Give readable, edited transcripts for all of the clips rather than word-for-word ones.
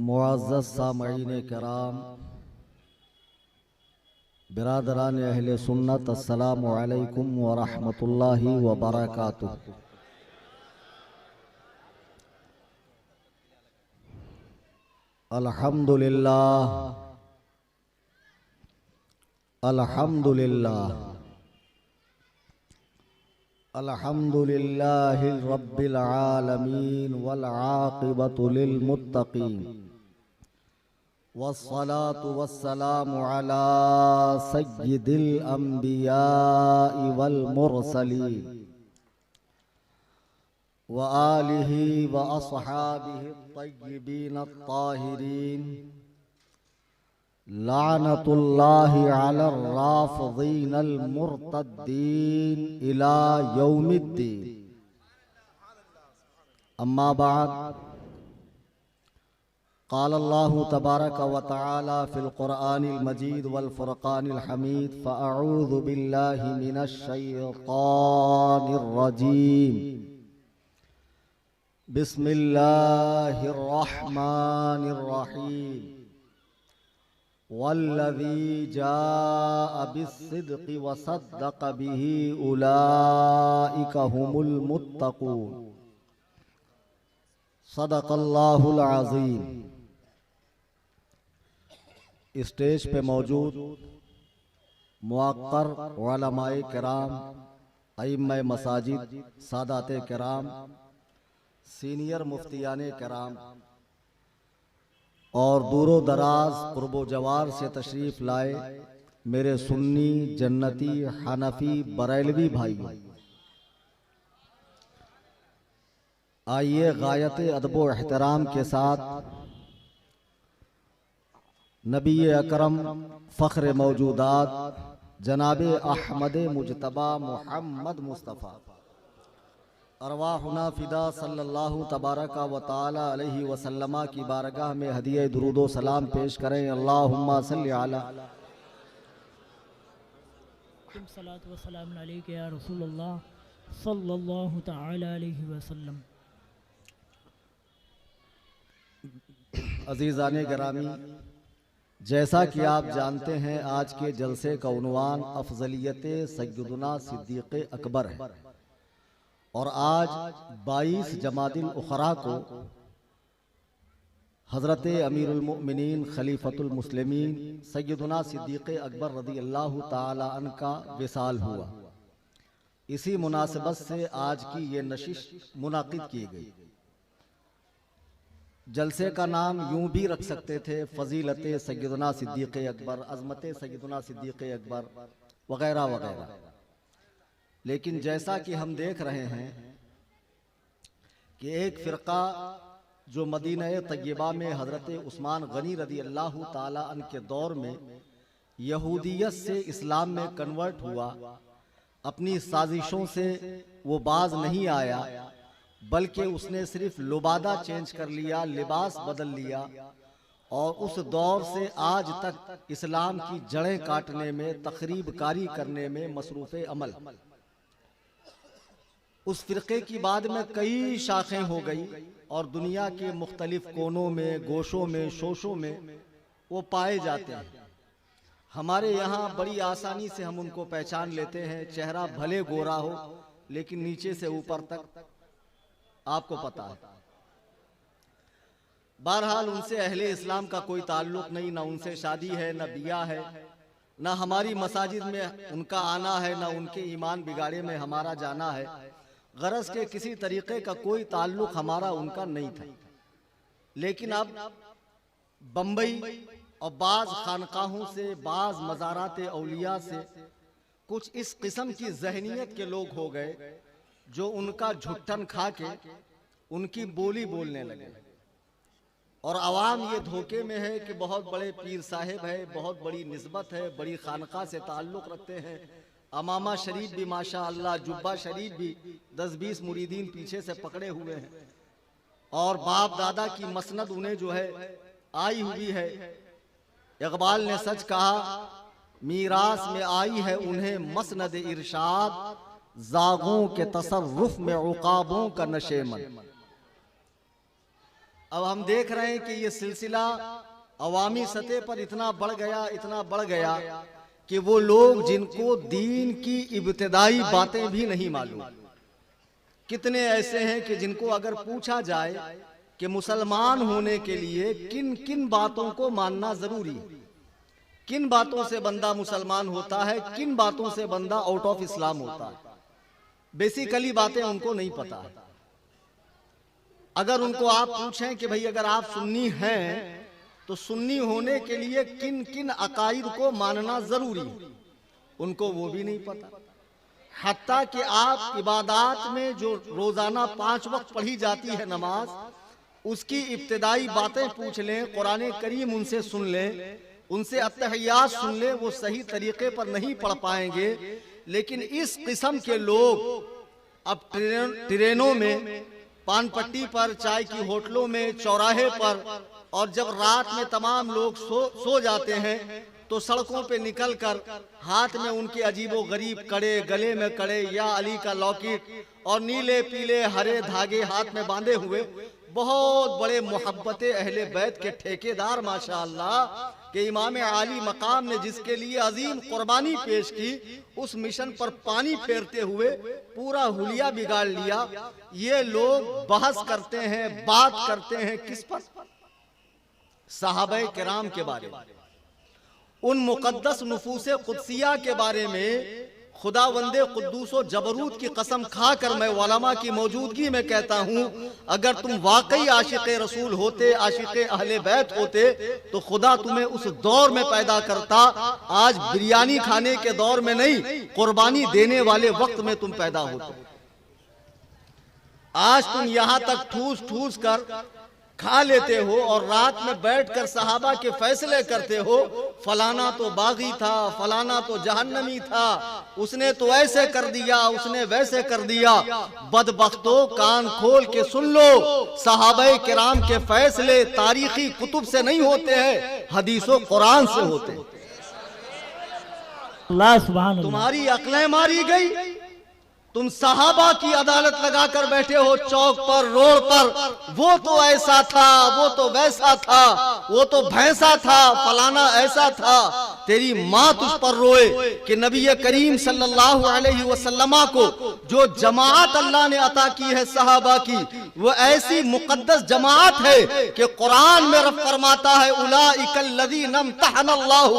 معزز سامعین کرام، برادران اہل سنت، السلام علیکم ورحمۃ اللہ وبرکاتہ۔ الحمدللہ الحمدللہ الحمدللہ رب العالمین والعاقبۃ للمتقین، والصلاة والسلام علی سید الانبیاء والمرسلین وآلہ واصحابہ الطیبین الطاہرین، لعنت اللہ علی الرافضین المرتدین الی یوم الدین۔ اما بعد، قال اللہ تبارک و تعالی فی القرآن المجید والفرقان الحمید، فاعوذ باللہ من الشیطان الرجیم، بسم اللہ الرحمن الرحیم، والذی جاء بالصدق وصدق به اولئک هم المتقون، صدق اللہ العظیم۔ اسٹیج پہ موجود موقر علماء کرام، ائمہ مساجد، سادات کرام، سینئر مفتیان کرام اور دور و دراز قرب و جوار سے تشریف لائے میرے سنی، جنتی، حنفی، بریلوی بھائی، آئیے غایت ادب و احترام کے ساتھ نبی اکرم فخر موجودات جناب احمد مجتبی محمد مصطفیٰ ارواحنا فدا صلی اللہ تبارک و تعالی علیہ وسلم کی بارگاہ میں ہدیہ درود و سلام پیش کریں۔ اللہم صلی علی صلاۃ و سلام علیک یا رسول اللہ صلی اللہ تعالی علیہ وسلم۔ عزیزان گرامی، جیسا کہ آپ جانتے ہیں آج کے جلسے کا عنوان افضلیت سیدنا صدیق اکبر ہے، اور آج 22 جمادی الاخری کو حضرت امیر المؤمنین خلیفۃ المسلمین سیدنا صدیق اکبر رضی اللہ تعالی عنہ کا وصال ہوا۔ اسی مناسبت سے آج کی یہ نشست منعقد کی گئی۔ جلسے کا نام یوں بھی رکھ سکتے تھے، فضیلت سیدنا صدیق اکبر، عظمت سیدنا صدیق اکبر وغیرہ وغیرہ، لیکن جیسا کہ ہم دیکھ رہے ہیں کہ ایک فرقہ جو مدینہ طیبہ میں حضرت عثمان غنی رضی اللہ تعالی عنہ کے دور میں یہودیت سے اسلام میں کنورٹ ہوا، اپنی سازشوں سے وہ باز نہیں آیا، بلکہ اس نے صرف لبادہ چینج کر لیا، لباس بدل لیا، اور اس دور سے آج تک اسلام کی جڑیں کاٹنے میں، تخریب کاری کرنے میں مصروف عمل۔ اس فرقے کی بعد میں کئی شاخیں ہو گئی اور دنیا کے مختلف کونوں میں، گوشوں میں، شوشوں میں وہ پائے جاتے ہیں۔ ہمارے یہاں بڑی آسانی سے ہم ان کو پہچان لیتے ہیں، چہرہ بھلے گورا ہو لیکن نیچے سے اوپر تک آپ کو پتا ہے۔ بہرحال ان سے اہل اسلام کا کوئی تعلق نہیں، نہ ان سے شادی ہے، نہ بیاہ ہے، نہ ہماری مساجد میں ان کا آنا ہے، نہ ان کے ایمان بگاڑے میں ہمارا جانا ہے۔ غرض کے کسی طریقے کا کوئی تعلق ہمارا ان کا نہیں تھا، لیکن اب بمبئی اور بعض خانقاہوں سے، بعض مزارات اولیاء سے کچھ اس قسم کی ذہنیت کے لوگ ہو گئے جو ان کا جھٹن کھا کے ان کی بولی بولنے لگے، اور عوام یہ دھوکے میں ہے کہ بہت بڑے پیر صاحب ہے، بہت بڑی نسبت ہے، بڑی خانقاہ سے تعلق رکھتے ہیں، امامہ شریف بھی ماشاءاللہ، جبہ شریف بھی 10-20 مریدین پیچھے سے پکڑے ہوئے ہیں، اور باپ دادا کی مسند انہیں جو ہے آئی ہوئی ہے۔ اقبال نے سچ کہا، میراث میں آئی ہے انہیں مسند ارشاد، زاغوں کے تصرف میں عقابوں کا نشیمن۔ اب ہم دیکھ رہے ہیں کہ یہ سلسلہ عوامی سطح پر اتنا بڑھ گیا کہ وہ لوگ جن کو دین کی ابتدائی باتیں بھی نہیں معلوم، کتنے ایسے ہیں کہ جن کو اگر پوچھا جائے کہ مسلمان ہونے کے لیے کن کن باتوں کو ماننا ضروری ہے، کن باتوں سے بندہ مسلمان ہوتا ہے، کن باتوں سے بندہ آؤٹ آف اسلام ہوتا ہے، بیسیکلی باتیں ان کو نہیں پتا ہے۔ اگر ان کو آپ پوچھیں کہ بھئی اگر آپ سنی ہیں تو سنی ہونے کے لیے کن کن عقائد کو ماننا ضروری ہے، ان کو وہ بھی نہیں پتا۔ حتیٰ کہ آپ عبادات میں جو روزانہ 5 وقت پڑھی جاتی ہے نماز، اس کی ابتدائی باتیں پوچھ لیں، قرآن کریم ان سے سن لیں، ان سے اتحیات سن لیں، وہ صحیح طریقے پر نہیں پڑھ پائیں گے۔ لیکن اس قسم کے لوگ اب ٹرینوں میں، پان پٹی پر، چائے کی ہوٹلوں میں، چوراہے پر، اور جب رات میں تمام لوگ سو جاتے ہیں تو سڑکوں پہ نکل کر ہاتھ میں ان کے عجیب و غریب کڑے، گلے میں کڑے، یا علی کا لاکٹ اور نیلے پیلے ہرے دھاگے ہاتھ میں باندھے ہوئے، بہت بڑے محبت اہل بیت کے ٹھیکیدار ماشاءاللہ، کہ امام عالی مقام نے جس کے لیے عظیم قربانی پیش کی، اس مشن پر پانی پھیرتے ہوئے پورا حلیہ بگاڑ لیا۔ یہ لوگ بحث کرتے ہیں، بات کرتے ہیں کس پر؟ صحابہ کرام کے بارے میں، ان مقدس نفوس قدسیہ کے بارے میں۔ خداوند قدوس و جبروت کی قسم کھا کر میں علماء کی موجودگی میں کہتا ہوں، اگر تم واقعی عاشق رسول ہوتے، عاشق اہل بیت ہوتے، تو خدا تمہیں اس دور میں پیدا کرتا، آج بریانی کھانے کے دور میں نہیں، قربانی دینے والے وقت میں تم پیدا ہوتے۔ آج تم یہاں تک ٹھوس ٹھوس کر کھا لیتے ہو اور رات میں بیٹھ کر صحابہ کے فیصلے کرتے ہو، فلانا تو باغی تھا، فلانا تو جہنمی تھا، اس نے تو ایسے کر دیا، اس نے ویسے کر دیا۔ بدبختو، کان کھول کے سن لو، صحابہ کرام کے فیصلے تاریخی کتب سے نہیں ہوتے ہیں، حدیث و قرآن سے ہوتے ہیں۔ اللہ سبحان اللہ۔ تمہاری عقلیں ماری گئی، تم صحابہ کی عدالت لگا کر بیٹھے ہو چوک پر، روڈ پر، وہ تو ایسا تھا، وہ تو ویسا تھا، وہ تو بھینسا تھا، فلانا ایسا تھا۔ تیری ماں تجھ پر روئے کہ نبی کریم صلی اللہ علیہ وسلم کو جو جماعت اللہ نے عطا کی ہے صحابہ کی، وہ ایسی مقدس جماعت ہے کہ قرآن میں رب فرماتا ہے اولئک الذین امتحن اللہ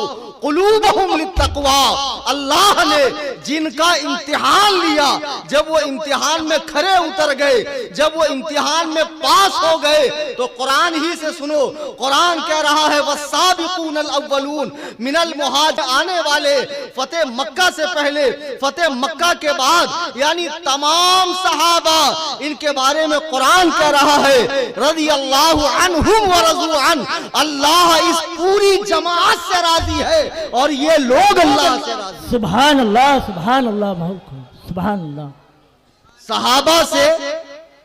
قلوبہم للتقوی، اللہ نے جن کا امتحان لیا، جب وہ امتحان میں کھرے اتر گئے، جب وہ امتحان میں پاس ہو گئے، تو قرآن ہی سے سنو، قرآن کہہ رہا ہے والسابقون الاولون من المہاجرین، آنے والے فتح مکہ سے پہلے، فتح مکہ کے بعد، یعنی تمام صحابہ، ان کے بارے میں قرآن کہہ رہا ہے رضی اللہ عنہم ورضوا عنہ، اللہ اس پوری جماعت سے راضی ہے اور یہ لوگ اللہ سے راضی ہیں۔ سبحان اللہ، سبحان اللہ، سبحان اللہ۔ صحابہ سے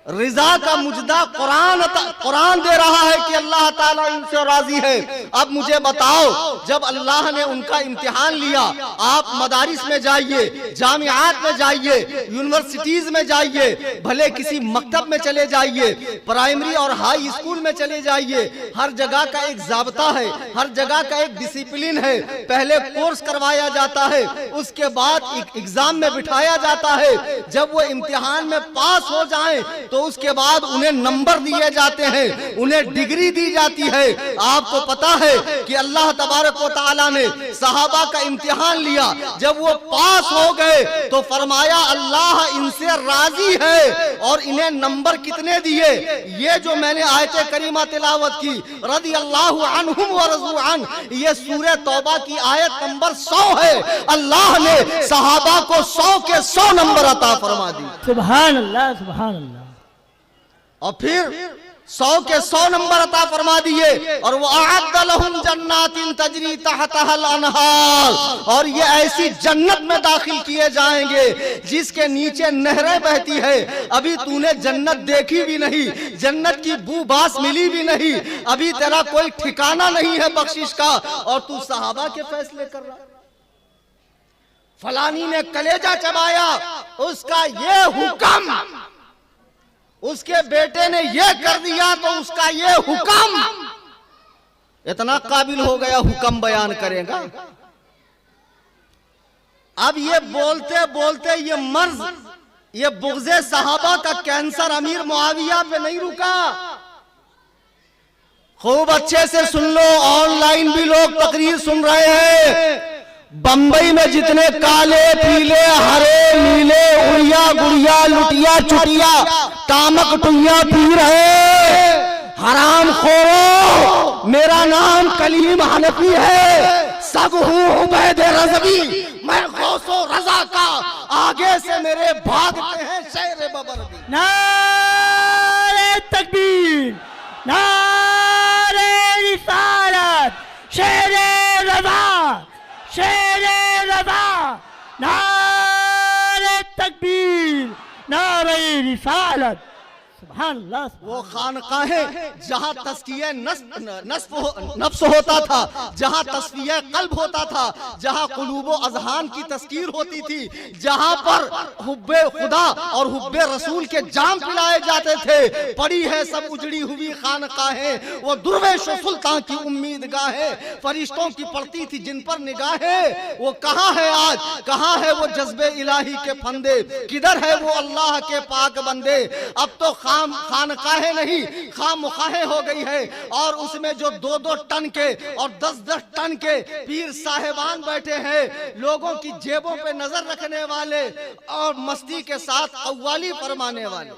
رضا کا مجدہ قرآن دے رہا ہے کہ اللہ تعالیٰ ان سے راضی ہے۔ اب مجھے بتاؤ، جب اللہ نے ان کا امتحان لیا، آپ مدارس میں جائیے، جامعات میں جائیے، یونیورسٹیز میں جائیے، بھلے کسی مکتب میں چلے جائیے، پرائمری اور ہائی اسکول میں چلے جائیے، ہر جگہ کا ایک ضابطہ ہے، ہر جگہ کا ایک ڈسپلن ہے۔ پہلے کورس کروایا جاتا ہے، اس کے بعد ایگزام میں بٹھایا جاتا ہے، جب وہ امتحان میں پاس ہو جائیں تو اس کے بعد انہیں نمبر دیے جاتے ہیں، انہیں ڈگری دی جاتی ہے۔ آپ کو پتا ہے کہ اللہ تبارک و تعالیٰ نے صحابہ کا امتحان لیا، جب وہ پاس ہو گئے تو فرمایا اللہ ان سے راضی ہے، اور انہیں نمبر کتنے دیے؟ یہ جو میں نے آیت کریمہ تلاوت کی رضی اللہ عنہم ورضوا عنہ، یہ سورہ توبہ کی آیت نمبر 100 ہے۔ اللہ نے صحابہ کو 100 کے 100 نمبر عطا فرما دی۔ سبحان اللہ، سبحان اللہ۔ اور پھر 100 کے 100 نمبر عطا فرما دیے، اور وَأَعَدَّ لَهُمْ جَنَّاتٍ تَجْرِي تَحْتَهَا الْأَنْهَارُ، اور یہ ایسی جنت میں داخل کیے جائیں گے جس کے نیچے نہریں بہتی ہے۔ ابھی تو نے جنت دیکھی بھی نہیں، جنت کی بو باس ملی بھی نہیں، ابھی تیرا کوئی ٹھکانہ نہیں ہے بخشش کا، اور تو صحابہ کے فیصلے کر رہا۔ فلانی نے کلیجہ چبایا، اس کا یہ حکم، اس کے بیٹے نے یہ کر دیا تو اس کا یہ حکم اتنا قابل ہو گیا حکم بیان کرے گا. اب یہ بولتے بولتے یہ مرض، یہ بغض صحابہ کا کینسر امیر معاویہ پہ نہیں رکا. خوب اچھے سے سن لو، آن لائن بھی لوگ تقریر سن رہے ہیں. بمبئی میں جتنے کالے پیلے ہرے نیلے اڑیا گڑیا لٹیا چٹیا ٹامک ٹویاں پی رہے حرام خورو، میرا نام کلیم حنفی ہے، سب ہوں عبید رضوی، میں غوث و رضا کا، آگے سے میرے بھاگتے ہیں شیر ببردی. نعرہ تکبیر، نعرہ رسالت، شیر رضا، شیر رضا، نعرہ تکبیر، نعرہ رسالت. سبحان اللہ. وہ خانقاہیں جہاں تزکیہ نفس ہوتا تھا، جہاں تصفیہ قلب ہوتا تھا، جہاں قلوب و اذہان کی تذکیر ہوتی تھی، جہاں پر حب خدا اور حب رسول کے جام پلائے جاتے تھے، پڑی ہے سب اجڑی ہوئی خانقاہیں. وہ درویش و سلطان کی امیدگاہیں، فرشتوں کی پڑتی تھی جن پر نگاہیں. وہ کہاں ہے آج، کہاں ہے وہ جذب الہی کے پھندے، کدھر ہے وہ اللہ کے پاک بندے. اب تو خانقاہیں نہیں خام مخواہیں ہو گئی ہے، اور اس میں جو 2-2 ٹن کے اور 10-10 ٹن کے پیر صاحبان بیٹھے ہیں، لوگوں کی جیبوں پہ نظر رکھنے والے اور مستی کے ساتھ قوالی فرمانے والے،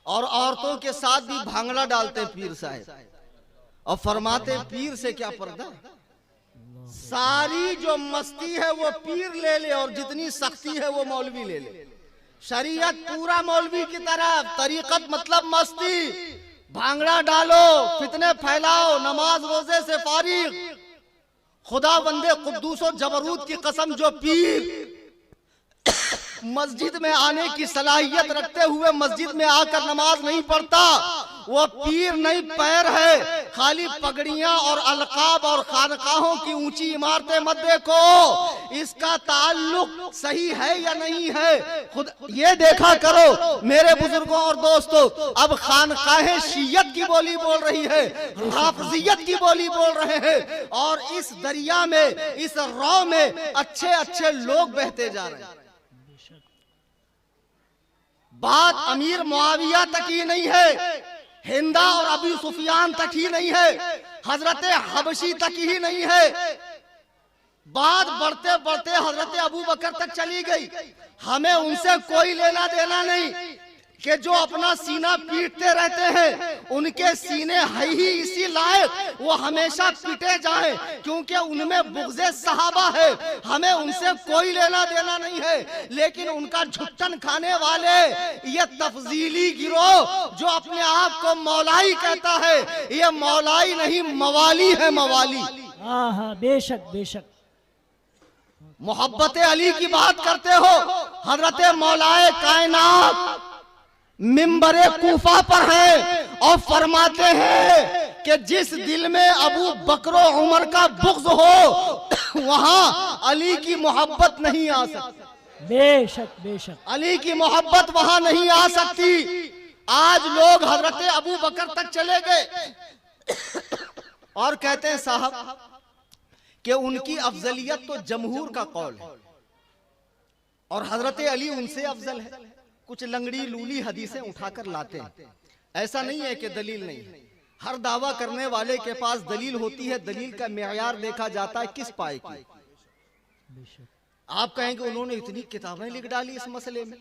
اور عورتوں کے ساتھ بھی بھانگڑا ڈالتے پیر صاحب، اور فرماتے پیر سے کیا پردہ. ساری جو مستی ہے وہ پیر لے لے، اور جتنی سختی ہے وہ مولوی لے لے. شریعت پورا مولوی کی طرف، طریقت مطلب مستی. بھانگڑا ڈالو، فتنے پھیلاؤ، نماز روزے سے فارغ. خدا بندے قدوس و جبروت کی قسم، جو پیر مسجد میں آنے کی صلاحیت رکھتے ہوئے مسجد میں آ کر نماز نہیں پڑھتا، وہ پیر نہیں پیر ہے. خالی پگڑیاں اور القاب اور خانقاہوں کی اونچی عمارتیں مت دیکھو، اس کا تعلق صحیح ہے یا نہیں ہے خود یہ دیکھا کرو. میرے بزرگوں اور دوستو، اب خانقاہیں شیعت کی بولی بول رہی ہے، حافظیت کی بولی بول رہے ہیں، اور اس دریا میں، اس رو میں اچھے اچھے لوگ بہتے جا رہے ہیں. بات امیر معاویہ تک ہی نہیں ہے، ہندا اور ابو سفیان تک ہی نہیں ہے، حضرت حبشی تک ہی نہیں ہے. بات بڑھتے بڑھتے حضرت ابو بکر تک چلی گئی. ہمیں ان سے کوئی لینا دینا نہیں کہ جو اپنا سینہ پیٹتے رہتے ہیں، ان کے سینے ہے ہی اسی لائق، وہ ہمیشہ پیٹے جائیں، کیونکہ ان میں بغض صحابہ ہے. ہمیں ان سے کوئی لینا دینا نہیں ہے، لیکن ان کا جھٹن کھانے والے یہ تفضیلی گروہ جو اپنے آپ کو مولائی کہتا ہے، یہ مولائی نہیں موالی ہے، موالی. ہاں بے شک بے شک. محبت علی کی بات کرتے ہو، حضرت مولائے کائنات منبر کوفہ پر ہیں اور فرماتے ہیں کہ جس دل میں ابو بکر و عمر کا بغض ہو وہاں علی کی محبت نہیں آ سکتی. بے شک بے شک. علی کی محبت وہاں نہیں آ سکتی. آج لوگ حضرت ابو بکر تک چلے گئے اور کہتے ہیں صاحب کہ ان کی افضلیت تو جمہور کا قول ہے اور حضرت علی ان سے افضل ہے. کچھ لنگڑی لولی حدیثیں اٹھا کر لاتے ہیں. ایسا نہیں ہے کہ دلیل نہیں ہے، ہر دعویٰ کرنے والے کے پاس دلیل ہوتی ہے. دلیل کا معیار دیکھا جاتا ہے کس پائے کی. آپ کہیں کہ انہوں نے اتنی کتابیں لکھ ڈالی اس مسئلے میں.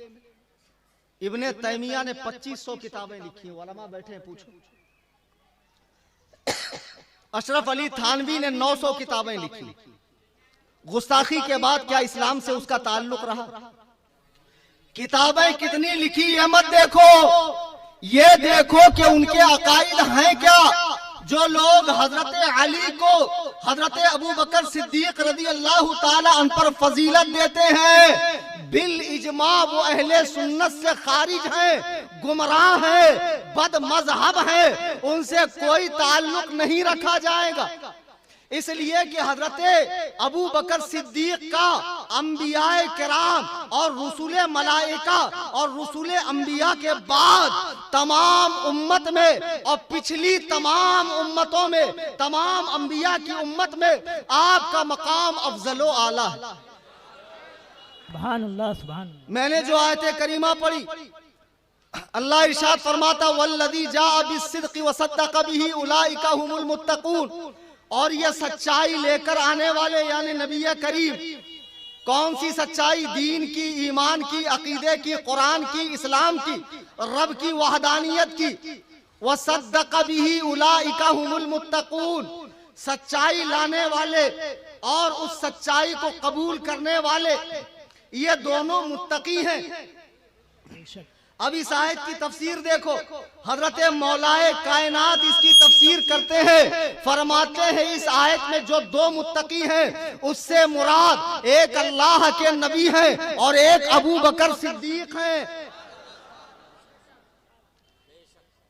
ابن تیمیہ نے 2500 کتابیں لکھی ہیں، علماء بیٹھے ہیں پوچھو. اشرف علی تھانوی نے 900 کتابیں لکھی. گستاخی کے بعد کیا اسلام سے اس کا تعلق رہا؟ کتابیں کتنی لکھی یہ مت دیکھو، یہ دیکھو کہ ان کے عقائد ہیں کیا. جو لوگ حضرت علی کو حضرت ابو بکر صدیق رضی اللہ تعالی عنہ پر فضیلت دیتے ہیں، بالاجماع وہ اہل سنت سے خارج ہیں، گمراہ ہیں، بد مذہب ہیں، ان سے کوئی تعلق نہیں رکھا جائے گا. اس لیے کہ حضرت ابو بکر صدیق کا انبیاء کرام اور رسول ملائکہ اور رسول انبیاء کے بعد تمام امت میں اور پچھلی تمام امتوں میں، تمام انبیاء کی امت میں آپ کا مقام افضل و اعلیٰ ہے۔ سبحان اللہ سبحان اللہ۔ میں نے جو آیت کریمہ پڑھی، اللہ ارشاد فرماتا والذی جاء بالصدق وصدق به اولئک هم المتقون، اور یہ سچائی لے کر آنے والے یعنی نبی کریم، کون سی سچائی؟ دین کی، ایمان کی، عقیدے کی، قرآن کی، اسلام کی، رب کی وحدانیت کی۔ وصدق به اولئک هم المتقون، سچائی لانے والے اور اس سچائی کو قبول کرنے والے، یہ دونوں متقی ہیں۔ اب اس آیت کی تفسیر دیکھو، حضرت مولائے کائنات اس کی تفسیر کرتے ہیں، فرماتے ہیں اس آیت میں جو دو متقی ہیں اس سے مراد ایک اللہ کے نبی ہیں اور ایک ابو بکر صدیق ہیں۔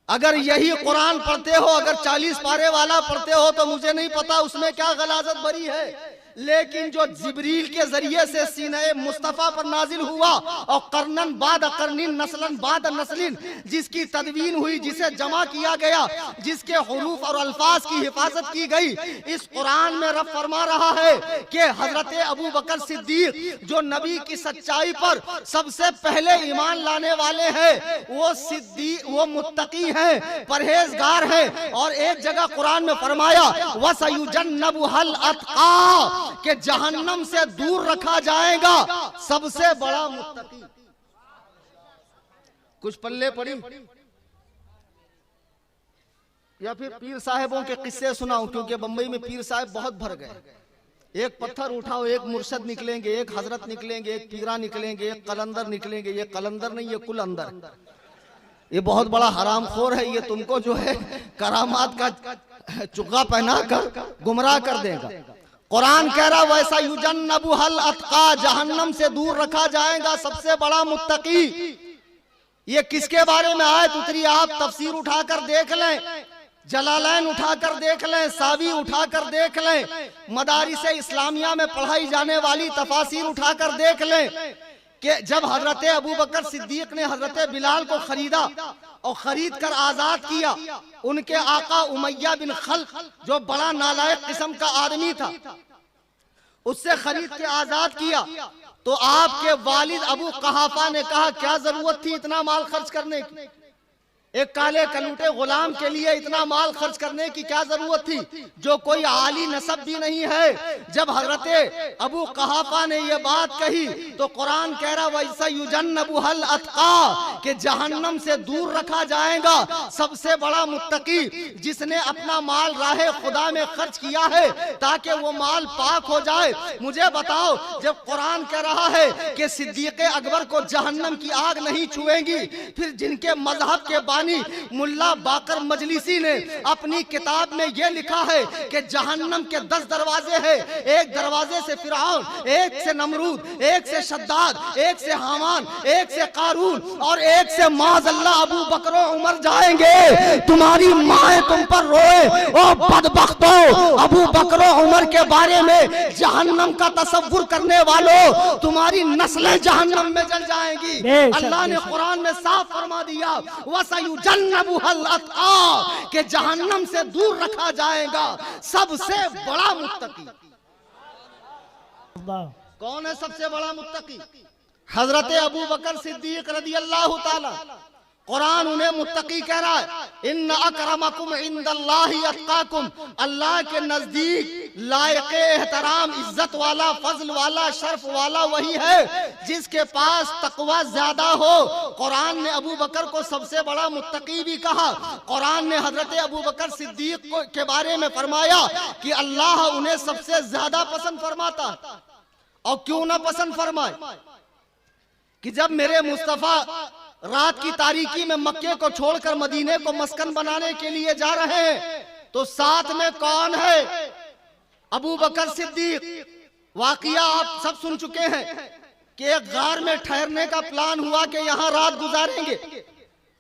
اگر یہی قرآن پڑھتے ہو، اگر 40 پارے والا پڑھتے ہو تو مجھے نہیں پتا اس میں کیا غلاظت بری ہے، لیکن جو جبریل کے ذریعے سے سینہ مصطفیٰ پر نازل ہوا اور قرنن بعد قرنن نسلن بعد نسلن جس کی تدوین ہوئی، جسے جمع کیا گیا، جس کے حروف اور الفاظ کی حفاظت کی گئی، اس قرآن میں رب فرما رہا ہے کہ حضرت ابو بکر صدیق جو نبی کی سچائی پر سب سے پہلے ایمان لانے والے ہیں، وہ صدیق، وہ متقی ہیں، پرہیزگار ہیں۔ اور ایک جگہ قرآن میں فرمایا وَسَيُجَنَّبُهَا الْأَتْقَى، کہ جہنم سے دور رکھا جائے گا سب سے بڑا متقی۔ کچھ پلے پڑی یا پھر پیر صاحبوں کے قصے سناؤں، کیونکہ بمبئی میں پیر صاحب بہت بھر گئے۔ ایک پتھر اٹھاؤ، ایک مرشد نکلیں گے، ایک حضرت نکلیں گے، ایک پیرا نکلیں گے، ایک قلندر نکلیں گے۔ یہ قلندر نہیں، یہ کل اندر، یہ بہت بڑا حرام خور ہے، یہ تم کو جو ہے کرامات کا چگا پہنا کر گمراہ کر دے گا۔ قرآن کہہ رہا ویسا یجنبها الاتقى، جہنم سے دور رکھا جائے گا سب سے بڑا متقی۔ یہ کس کے بارے میں آیت اتری؟ آپ تفسیر اٹھا کر دیکھ لیں، جلالین اٹھا کر دیکھ لیں، ساوی اٹھا کر دیکھ لیں، مدارس اسلامیہ میں پڑھائی جانے والی تفاسیر اٹھا کر دیکھ لیں کہ جب حضرت ابو بکر صدیق نے حضرت بلال کو خریدا اور خرید کر آزاد کیا، ان کے آقا امیہ بن خلف جو بڑا نالائق قسم کا آدمی تھا، اس سے خرید کے آزاد کیا، تو آپ کے والد ابو قحافہ نے کہا کیا ضرورت تھی اتنا مال خرچ کرنے کی؟ ایک کالے کلوٹے غلام کے لیے اتنا مال خرچ کرنے کی کیا ضرورت تھی، جو کوئی عالی نسب بھی نہیں ہے؟ جب حضرت ابو قحافہ نے یہ بات کہی تو قرآن کہہ رہا وَإِسَ يُجَنَّبُهَا الْأَتْقَى، کہ جہنم سے دور رکھا جائے گا سب سے بڑا متقی، جس نے اپنا مال راہ خدا میں خرچ کیا ہے تاکہ وہ مال پاک ہو جائے۔ مجھے بتاؤ، جب قرآن کہہ رہا ہے کہ صدیق اکبر کو جہنم کی آگ نہیں چھوئے گی، پھر جن کے مذہب کے بانی ملا باقر مجلسی نے اپنی کتاب میں یہ لکھا ہے کہ جہنم کے 10 دروازے ہیں، ایک دروازے سے فرعون، ایک سے نمرود، ایک سے شداد، ایک سے حامان، ایک سے قارون اور ایک سے معاذ اللہ ابو بکر و عمر جائیں گے۔ تمہاری مائیں تم پر روئے، او بدبختو، ابو بکر و عمر کے بارے میں جہنم کا تصور کرنے والوں، تمہاری نسلیں جہنم میں جل جائیں گی۔ اللہ نے قرآن میں صاف فرما دیا وَسَيُجَنَّبُهَا الْأَتْقَى، کہ جہنم سے دور رکھا جائے گا سب سے بڑا متقی۔ کون ہے سب سے بڑا متقی؟ حضرت ابو بکر صدیق رضی اللہ تعالی۔ قرآن انہیں متقی کہہ رہا ہے ان اکرمکم عند اللہ اتقاکم، اللہ کے نزدیک لائق احترام، عزت والا، فضل والا، شرف والا وہی ہے جس کے پاس تقوی زیادہ ہو۔ قرآن نے ابو بکر کو سب سے بڑا متقی بھی کہا۔ قرآن نے حضرت ابو بکر صدیق کے بارے میں فرمایا کہ اللہ انہیں سب سے زیادہ پسند فرماتا ہے۔ اور کیوں نہ پسند فرمائے کہ جب میرے مصطفیٰ رات کی تاریکی میں مکے کو چھوڑ کر مدینے کو مسکن بنانے کے لیے جا رہے ہیں تو ساتھ میں کون ہے؟ ابو بکر صدیق۔ واقعہ آپ سب سن چکے ہیں کہ ایک غار میں ٹھہرنے کا پلان ہوا کہ یہاں رات گزاریں گے۔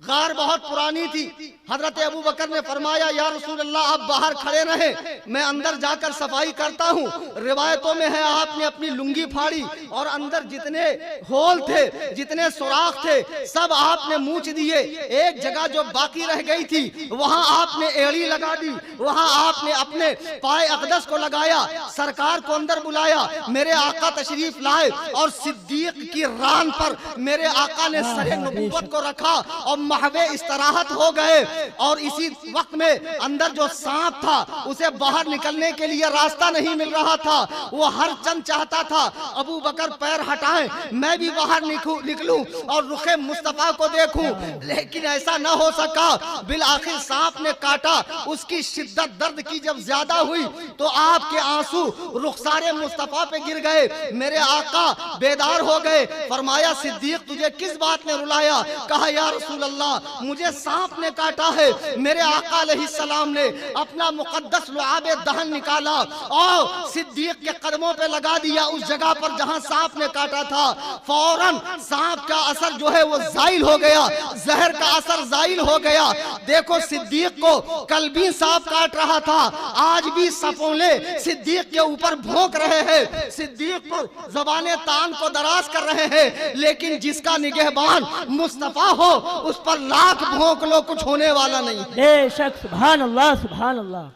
غار بہت پرانی تھی. حضرت ابو بکر نے فرمایا یا رسول اللہ آپ باہر کھڑے رہیں, میں اندر جا کر صفائی کرتا ہوں. روایتوں میں ہے آپ نے اپنی لنگی پھاڑی اور اندر جتنے ہول تھے, جتنے سوراخ تھے, سب آپ نے موچ دیے. ایک جگہ جو باقی رہ گئی تھی وہاں آپ نے ایڑی لگا دی, وہاں آپ نے اپنے پائے اقدس کو لگایا, سرکار کو اندر بلایا. میرے آقا تشریف لائے اور صدیق کی ران پر میرے آقا نے سر نبوت کو رکھا اور محو استراحت ہو گئے. اور اسی وقت میں اندر جو سانپ تھا اسے باہر نکلنے کے لیے راستہ نہیں مل رہا تھا. وہ ہر چند چاہتا تھا ابو بکر پیر ہٹائیں, میں بھی باہر نکلوں اور رخ مصطفیٰ کو دیکھوں, لیکن ایسا نہ ہو سکا. بالآخر سانپ نے کاٹا. اس کی شدت درد کی جب زیادہ ہوئی تو آپ کے آنسو رخسار مصطفیٰ پہ گر گئے. میرے آقا بیدار ہو گئے. فرمایا صدیق تجھے کس بات نے رلایا؟ کہا یا رسول اللہ مجھے سانپ نے کاٹا ہے. میرے آقا علیہ السلام نے اپنا مقدس لعاب دہن نکالا اور صدیق کے قدموں پہ لگا دیا اس جگہ پر جہاں سانپ نے کاٹا تھا. فوراً سانپ کا اثر جو ہے وہ زائل ہو گیا, زہر کا اثر زائل ہو گیا. دیکھو صدیق کو کل بھی سانپ کاٹ رہا تھا, آج بھی سپولے صدیق کے اوپر بھونک رہے ہیں, صدیق پر زبان تان کو دراز کر رہے ہیں. لیکن جس کا نگہبان مصطفیٰ ہو اس پر لاکھ بھونک لو کچھ ہونے والا نہیں. بے شک, سبحان اللہ سبحان اللہ.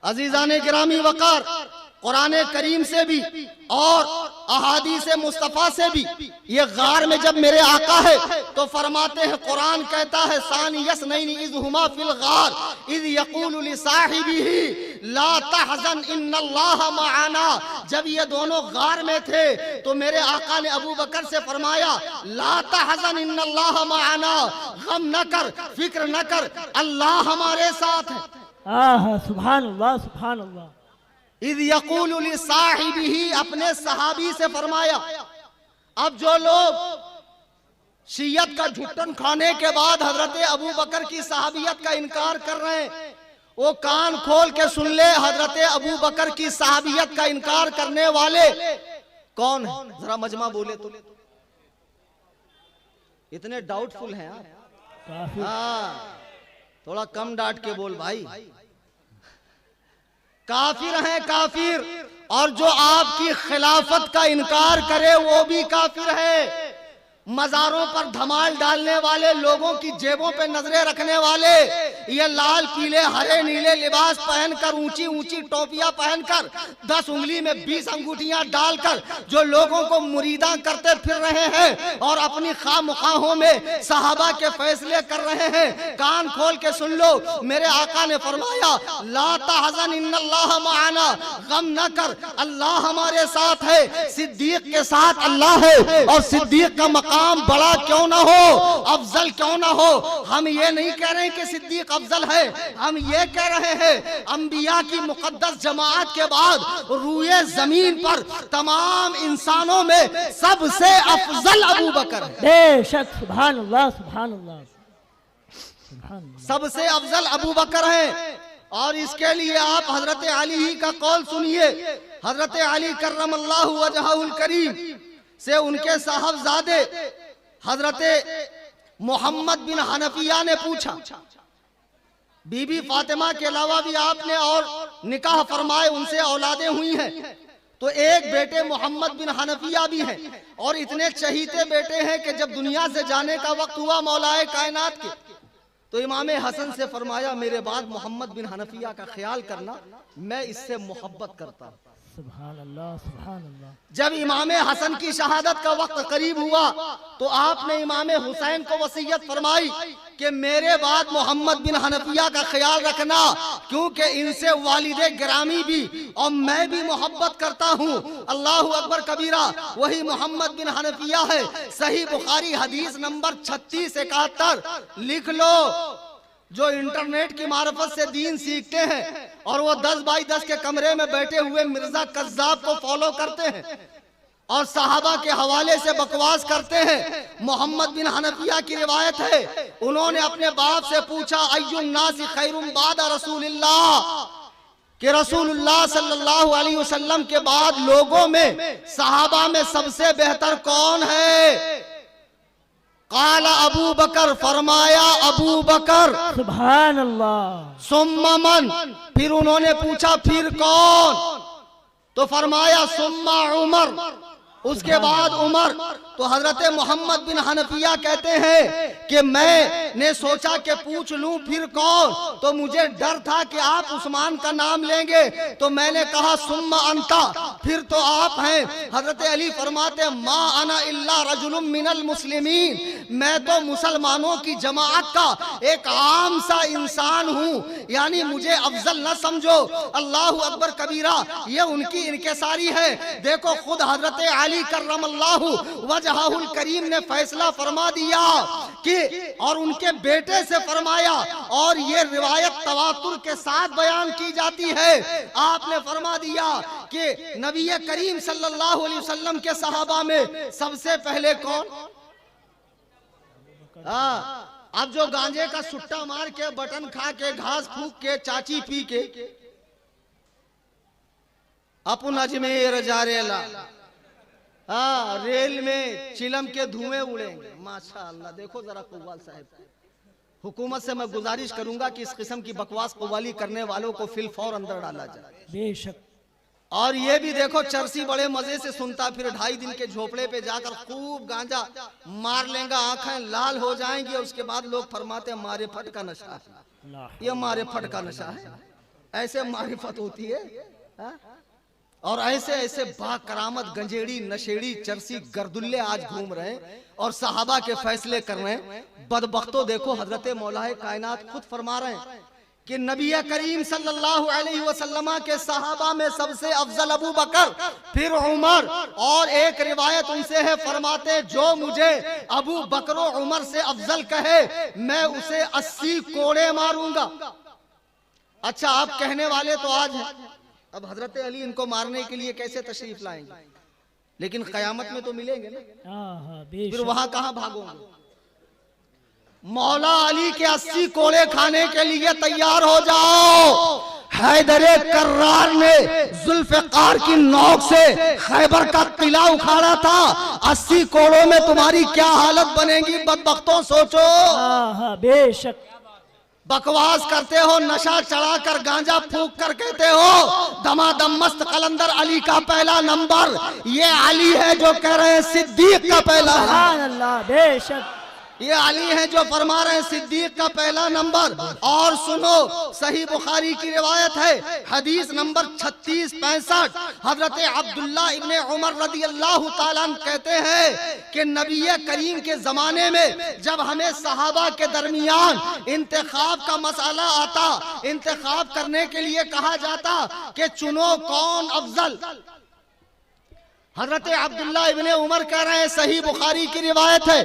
عزیزان گرامی وقار, قرآن کریم سے بھی اور احادیث مصطفیٰ سے بھی یہ غار میں جب میرے آقا ہے تو فرماتے ہیں, قرآن کہتا ہے ثانی اثنین اذ ہما فی الغار اذ یقول لصاحبہ لا تحزن ان اللہ معنا. جب یہ دونوں غار میں تھے تو میرے آقا نے ابو بکر سے فرمایا لا تحزن ان اللہ معنا, غم نہ کر, فکر نہ کر, اللہ ہمارے ساتھ ہے. سبحان اللہ سبحان اللہ. اذ یقول لصاحبہ, اپنے صحابی سے فرمایا. اب جو لوگ شیعت کا جھٹن کھانے کے بعد حضرت ابو بکر کی صحابیت کا انکار کر رہے ہیں وہ کان کھول کے سن لے, حضرت ابو بکر کی صحابیت کا انکار کرنے والے کون ہیں؟ ذرا مجمع بولے تو. اتنے ڈاؤٹ فل ہیں آپ, ہاں تھوڑا کم ڈانٹ کے بول بھائی. کافر ہیں کافر, اور جو آپ کی خلافت کا انکار کرے وہ بھی کافر ہے. مزاروں پر دھمال ڈالنے والے, لوگوں کی جیبوں پہ نظریں رکھنے والے, یہ لال پیلے ہرے نیلے لباس پہن کر, اونچی اونچی ٹوپیاں پہن کر, 10 انگلی میں 20 انگوٹھیاں ڈال کر جو لوگوں کو مریداں کرتے پھر رہے ہیں اور اپنی خواہ مخواہوں میں صحابہ کے فیصلے کر رہے ہیں, کان کھول کے سن لو. میرے آقا نے فرمایا لا تحزن ان اللہ معنا, غم نہ کر, اللہ ہمارے ساتھ ہے. صدیق کے ساتھ اللہ ہے, اور صدیق کا مقام بڑا کیوں نہ ہو, افضل کیوں نہ ہو. ہم یہ نہیں کہہ رہے کہ صدیق افضل ہے, ہم یہ کہہ رہے ہیں انبیاء کی مقدس جماعت کے بعد روئے زمین پر تمام انسانوں میں سب سے افضل ابو بکر ہے. بے شک, سبحان اللہ سبحان اللہ سبحان اللہ. سب سے افضل ابو بکر ہیں. اور اس کے لیے آپ حضرت علی ہی کا قول سنیے. حضرت علی کرم اللہ وجہہ الکریم سے ان کے صاحبزادے حضرت محمد بن حنفیہ نے پوچھا, بی بی فاطمہ کے علاوہ بھی آپ نے اور نکاح فرمائے, ان سے اولادیں ہوئی ہیں, تو ایک بیٹے محمد بن حنفیہ بھی ہیں, اور اتنے چہیتے بیٹے ہیں کہ جب دنیا سے جانے کا وقت ہوا مولا کائنات کے تو امام حسن سے فرمایا میرے بعد محمد بن حنفیہ کا خیال کرنا, میں اس سے محبت کرتا ہوں. سبحان اللہ سبحان اللہ. جب امام حسن کی شہادت کا وقت قریب ہوا تو آپ نے امام حسین کو وصیت فرمائی کہ میرے بعد محمد بن حنفیہ کا خیال رکھنا, کیونکہ ان سے والد گرامی بھی اور میں بھی محبت کرتا ہوں. اللہ اکبر کبیرہ, وہی محمد بن حنفیہ ہے. صحیح بخاری حدیث نمبر 3671 لکھ لو. جو انٹرنیٹ کی معرفت سے دین سیکھتے ہیں اور وہ 10x10 کے کمرے میں بیٹھے ہوئے مرزا کذاب کو فالو کرتے ہیں اور صحابہ کے حوالے سے بکواس کرتے ہیں. محمد بن حنفیہ کی روایت ہے, انہوں نے اپنے باپ سے پوچھا ای الناس خیر بعد رسول اللہ, کہ رسول اللہ صلی اللہ علیہ وسلم کے بعد لوگوں میں صحابہ میں سب سے بہتر کون ہے؟ قال ابو بکر، فرمایا ابو بکر، سبحان اللہ. ثم من، پھر انہوں نے پوچھا پھر کون؟ تو فرمایا ثم عمر، اس کے بعد عمر. تو حضرت محمد بن حنفیہ کہتے ہیں کہ میں نے سوچا کہ پوچھ لوں پھر کون، تو مجھے ڈر تھا کہ آپ عثمان کا نام لیں گے، تو میں نے کہا ثم انتا، پھر تو آپ ہیں. حضرت علی فرماتے ما انا الا رجل من المسلمین، میں تو مسلمانوں کی جماعت کا ایک عام سا انسان ہوں، یعنی مجھے افضل نہ سمجھو. اللہ اکبر کبیرہ، یہ ان کی انکساری ہے. دیکھو خود حضرت علی کرم اللہ وجہہ الکریم نے فیصلہ فرما دیا کہ، اور ان کے بیٹے سے فرمایا، اور یہ روایت تواتر کے ساتھ بیان کی جاتی ہے. آپ نے فرما دیا کہ نبی کریم صلی اللہ علیہ وسلم کے صحابہ میں سب سے پہلے کون؟ اب جو گانجے کا سٹا مار کے، بٹن کھا کے، گھاس پھونک کے، چاچی پی کے اپن اجمیر جا ریلا، ریل میں چلم کے دھوئیں اڑیں گے. ماشاءاللہ. دیکھو ذرا قوال صاحب، حکومت سے میں گزارش کروں گا کہ اس قسم کی بکواس قوالی کرنے والوں کو فی الفور اندر ڈالا جائے. بے شک. اور یہ بھی دیکھو چرسی بڑے مزے سے سنتا، پھر 2.5 دن کے جھوپڑے پہ جا کر خوب گانجا مار لیں گا، آنکھیں لال ہو جائیں گی. اس کے بعد لوگ فرماتے ہیں مارے پھٹ کا نشہ ہے، یہ مارے پھٹ کا نشہ ہے. ایسے معرفت ہوتی ہے. اور ایسے ایسے با کرامت گنجیڑی، نشیڑی، چرسی گردلے آج گھوم رہے ہیں اور صحابہ کے فیصلے کر رہے ہیں. بدبختوں دیکھو حضرت مولا کائنات خود فرما رہے ہیں کہ نبی کریم صلی اللہ علیہ وسلم کے صحابہ میں سب سے افضل ابو بکر، پھر عمر، اور ایک روایت ان سے ہے، فرماتے جو مجھے ابو بکر و عمر سے افضل کہے میں اسے 80 کوڑے ماروں گا. اچھا آپ کہنے والے تو آج ہیں، اب حضرت علی ان کو مارنے کے لیے کیسے تشریف لائیں گے؟ لیکن قیامت میں تو ملیں گے نا، پھر وہاں کہاں بھاگوں گے؟ مولا علی کے 80 کوڑے کھانے کے لیے تیار ہو جاؤ. حیدر کرار نے ذوالفقار کی نوک سے خیبر کا قلعہ اکھاڑا تھا. 80 کوڑوں میں تمہاری کیا حالت بنے گی بدبختوں، سوچو. بے شک. بکواس کرتے ہو، نشہ چڑھا کر، گانجا پھونک کر کہتے ہو دمادم مست قلندر علی کا پہلا نمبر. یہ علی ہے جو کہہ رہے ہیں صدیق کا پہلا نمبر. سبحان اللہ. بے شک. یہ علی ہیں جو فرما رہے ہیں صدیق کا پہلا نمبر. اور سنو صحیح بخاری کی روایت ہے، حدیث نمبر 3665، حضرت عبداللہ ابن عمر رضی اللہ تعالیٰ عنہ کہتے ہیں کہ نبی کریم کے زمانے میں جب ہمیں صحابہ کے درمیان انتخاب کا مسئلہ آتا، انتخاب کرنے کے لیے کہا جاتا کہ چنو کون افضل، حضرت عبداللہ ابن عمر کہہ رہے ہیں، صحیح بخاری کی روایت ہے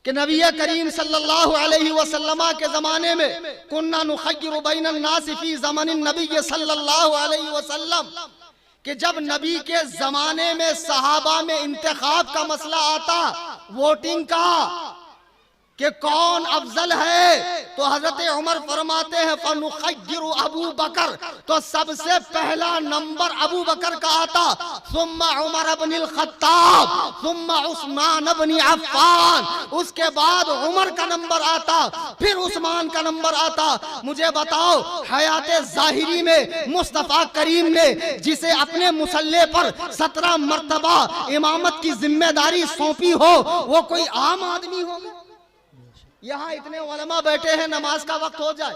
کہ نبی کریم صلی اللہ علیہ وسلم کے زمانے میں کننا نخیر بین الناس فی زمن النبی صلی اللہ علیہ وسلم، کہ جب نبی کے زمانے میں صحابہ میں انتخاب کا مسئلہ آتا، ووٹنگ کا کہ کون افضل ہے، تو حضرت عمر فرماتے ہیں فنخیر ابو بکر، تو سب سے پہلا نمبر ابو بکر کا آتا، ثم عمر بن الخطاب، ثم عثمان بن عفان، اس کے بعد عمر کا نمبر آتا، پھر عثمان کا نمبر آتا. مجھے بتاؤ حیات ظاہری میں مصطفیٰ کریم نے جسے اپنے مسلح پر 17 مرتبہ امامت کی ذمہ داری سونپی ہو، وہ کوئی عام آدمی ہوگا؟ یہاں اتنے علماء بیٹھے ہیں، نماز کا وقت ہو جائے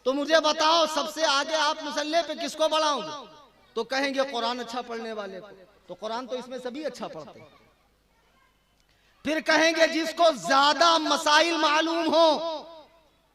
تو مجھے بتاؤ سب سے آگے آپ مسلح پہ کس کو بڑھاؤں گے؟ تو کہیں گے قرآن اچھا پڑھنے والے کو. تو قرآن تو اس میں سبھی اچھا پڑھتے ہیں. پھر کہیں گے جس کو زیادہ مسائل معلوم ہو،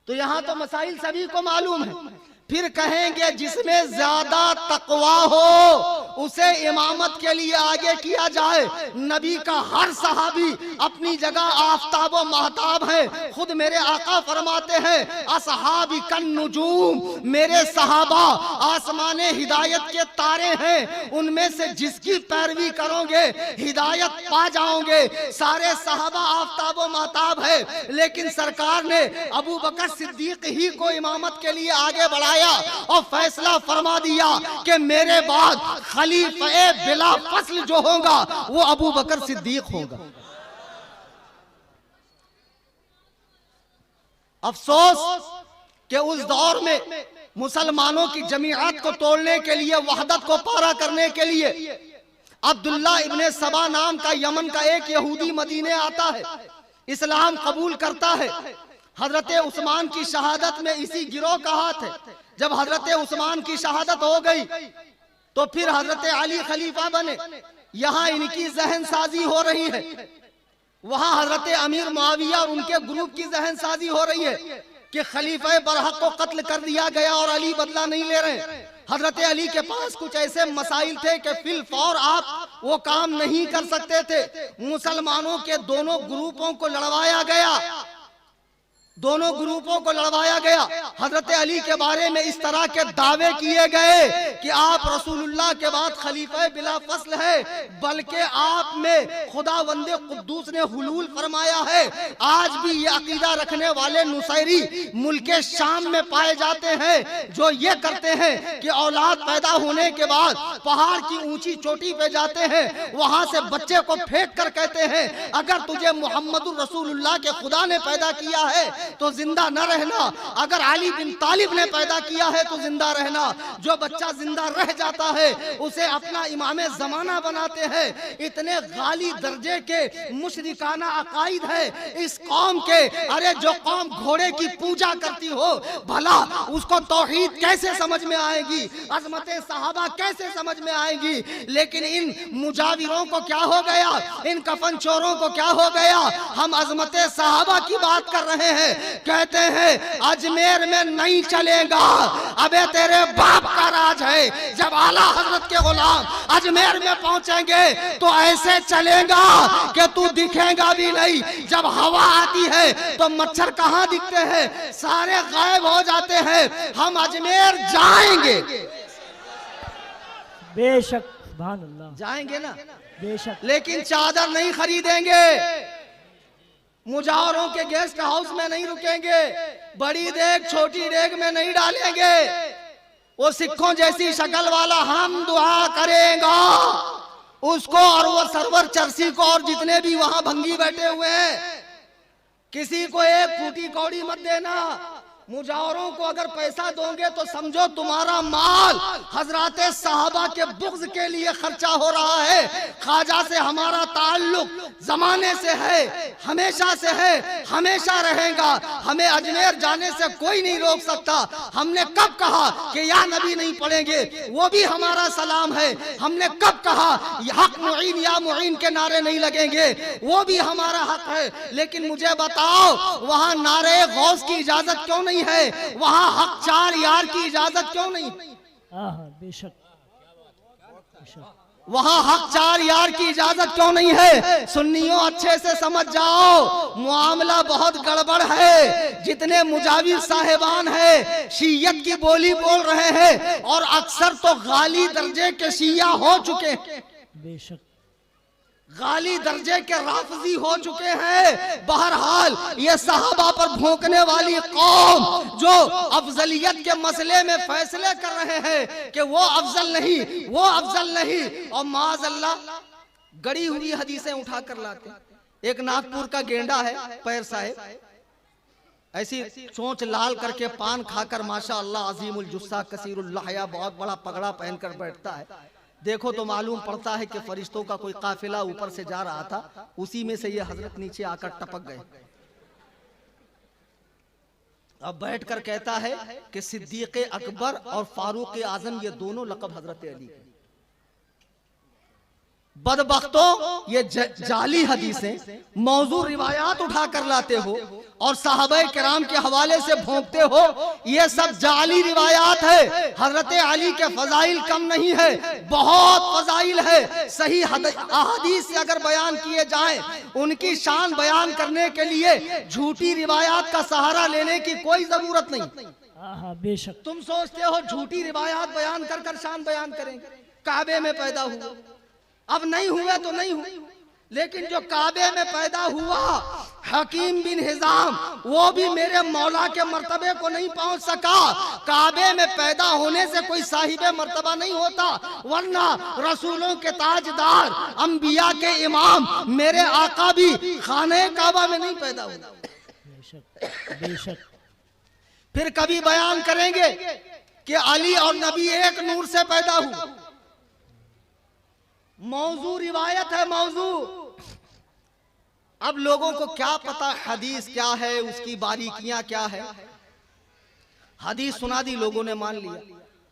تو یہاں تو مسائل سبھی کو معلوم ہے. پھر کہیں گے جس میں زیادہ تقوی ہو اسے امامت کے لیے آگے کیا جائے. نبی کا ہر صحابی اپنی جگہ آفتاب و مہتاب ہے. خود میرے آقا فرماتے ہیں اصحابی کن نجوم، میرے صحابہ آسمان ہدایت کے تارے ہیں، ان میں سے جس کی پیروی کرو گے ہدایت پا جاؤ گے. سارے صحابہ آفتاب و مہتاب ہے، لیکن سرکار نے ابو بکر صدیق ہی کو امامت کے لیے آگے بڑھایا اور فیصلہ فرما دیا کہ میرے بعد خلیفہ بلا فصل جو ہوگا وہ ابو بکر صدیق ہوگا. افسوس کہ اس دور میں مسلمانوں کی جماعت کو توڑنے کے لیے، وحدت کو پارا کرنے کے لیے عبداللہ ابن سبا نام کا یمن کا ایک یہودی مدینے آتا ہے، اسلام قبول کرتا ہے۔ حضرت عثمان کی شہادت میں اسی گروہ کا ہاتھ ہے۔ جب حضرت عثمان کی شہادت ہو گئی تو پھر حضرت علی خلیفہ بنے، یہاں ان کی ذہن سازی ہو رہی ہے، وہاں حضرت امیر معاویہ اور ان کے گروپ کی ذہن سازی ہو رہی ہے کہ خلیفہ برحق کو قتل کر دیا گیا اور علی بدلہ نہیں لے رہے۔ حضرت علی کے پاس کچھ ایسے مسائل تھے کہ فی الفور آپ وہ کام نہیں کر سکتے تھے۔ مسلمانوں کے دونوں گروپوں کو لڑوایا گیا، دونوں گروپوں کو لڑوایا گیا۔ حضرت علی کے بارے میں اس طرح کے دعوے کیے گئے کہ آپ رسول اللہ کے بعد خلیفہ بلا فصل ہے، بلکہ آپ میں خداوند قدوس نے حلول فرمایا ہے۔ آج بھی یہ عقیدہ رکھنے والے نصیری ملک شام میں پائے جاتے ہیں، جو یہ کرتے ہیں کہ اولاد پیدا ہونے کے بعد پہاڑ کی اونچی چوٹی پہ جاتے ہیں، وہاں سے بچے کو پھینک کر کہتے ہیں اگر تجھے محمد الرسول اللہ کے خدا نے پیدا کیا ہے تو زندہ نہ رہنا، اگر علی بن طالب نے پیدا کیا ہے تو زندہ رہنا۔ جو بچہ زندہ رہ جاتا ہے اسے اپنا امام زمانہ بناتے ہیں۔ اتنے غالی درجے کے مشرکانہ عقائد ہے اس قوم کے۔ ارے جو قوم گھوڑے کی پوجا کرتی ہو، بھلا اس کو توحید کیسے سمجھ میں آئے گی، عظمت صحابہ کیسے سمجھ میں آئے گی؟ لیکن ان مجاوروں کو کیا ہو گیا، ان کفن چوروں کو کیا ہو گیا؟ ہم عظمت صحابہ کی بات کر رہے ہیں، کہتے ہیں اجمیر میں نہیں چلے گا، ابے تیرے باپ کا راج ہے۔ جب اعلیٰ حضرت کے غلام اجمیر میں پہنچیں گے تو ایسے چلیں گا کہ تو دکھیں گا بھی نہیں۔ جب ہوا آتی ہے تو مچھر کہاں دکھتے ہیں، سارے غائب ہو جاتے ہیں۔ ہم اجمیر جائیں گے، بے شک، سبحان اللہ، جائیں گے نا، بے شک، لیکن چادر نہیں خریدیں گے، مجاوروں کے گیسٹ ہاؤس میں نہیں رکیں گے، بڑی دیگ چھوٹی دیگ میں نہیں ڈالیں گے۔ وہ سکھوں جیسی شکل والا ہم دعا کریں گا اس کو، اور وہ سرور چرسی کو، اور جتنے بھی وہاں بھنگی بیٹھے ہوئے ہیں، کسی کو ایک پھوٹی کوڑی مت دینا۔ مجاوروں کو اگر پیسہ دو گے تو سمجھو تمہارا مال حضرات صحابہ کے بغض کے لیے خرچہ ہو رہا ہے۔ خواجہ سے ہمارا تعلق زمانے سے ہے، ہمیشہ سے ہے، ہمیشہ رہے گا۔ ہمیں اجمیر جانے سے کوئی نہیں روک سکتا۔ ہم نے کب کہا کہ یا نبی نہیں پڑھیں گے، وہ بھی ہمارا سلام ہے۔ ہم نے کب کہا حق معین یا معین کے نعرے نہیں لگیں گے، وہ بھی ہمارا حق ہے۔ لیکن مجھے بتاؤ وہاں نعرے غوث کی اجازت کیوں نہیں ہے، وہاں حق چار یار کی اجازت کیوں نہیں؟ بے شک، بے شک، وہاں حق چار یار کی اجازت کیوں نہیں ہے؟ سنیوں اچھے سے سمجھ جاؤ، معاملہ بہت گڑبڑ ہے۔ جتنے مجاور صاحبان ہیں شیعت کی بولی بول رہے ہیں، اور اکثر تو غالی درجے کے شیعہ ہو چکے ہیں، بے شک، غالی درجے کے رافضی ہو چکے ہیں۔ بہرحال یہ صحابہ پر بھونکنے والی قوم جو افضلیت کے مسئلے میں فیصلے کر رہے ہیں کہ وہ افضل نہیں، وہ افضل نہیں، اور معاذ اللہ گڑی ہوئی حدیثیں اٹھا کر لاتے۔ ایک ناگپور کا گینڈا ہے پیر صاحب، ایسی چونچ لال کر کے پان کھا کر ماشاءاللہ عظیم الجثہ کثیر اللحیہ بہت بڑا پگڑا پہن کر بیٹھتا ہے۔ دیکھو تو معلوم پڑتا ہے کہ فرشتوں کا کوئی قافلہ اوپر سے جا رہا تھا، اسی میں سے یہ حضرت نیچے آ کر ٹپک گئے۔ اب بیٹھ کر کہتا ہے کہ صدیق اکبر اور فاروق اعظم یہ دونوں لقب حضرت علی کے۔ بدبختوں یہ جعلی حدیثیں موضوع روایات اٹھا کر لاتے ہو اور صحابہ کرام کے حوالے سے بھونکتے ہو، یہ سب جعلی روایات ہے۔ حضرت علی کے فضائل کم نہیں ہے، بہت فضائل ہے۔ صحیح احادیث سے اگر بیان کیے جائیں، ان کی شان بیان کرنے کے لیے جھوٹی روایات کا سہارا لینے کی کوئی ضرورت نہیں۔ بے شک، تم سوچتے ہو جھوٹی روایات بیان کر کر شان بیان کریں گے، کعبے میں پیدا ہوا، اب نہیں ہوئے تو نہیں ہوئے، لیکن جو کعبے میں پیدا ہوا حکیم بن حزام، وہ بھی میرے مولا کے مرتبے کو نہیں پہنچ سکا۔ کعبے میں پیدا ہونے سے کوئی صاحب مرتبہ نہیں ہوتا، ورنہ رسولوں کے تاجدار، انبیاء کے امام میرے آقا بھی خانہ کعبہ میں نہیں پیدا ہوتا۔ بے شک، بے شک، پھر کبھی بیان کریں گے کہ علی اور نبی ایک نور سے پیدا ہوئے. موضوع روایت ہے موضوع. اب لوگوں کو کیا پتا حدیث کیا ہے, اس کی باریکیاں کیا ہے. حدیث سنا دی, لوگوں نے مان لیا.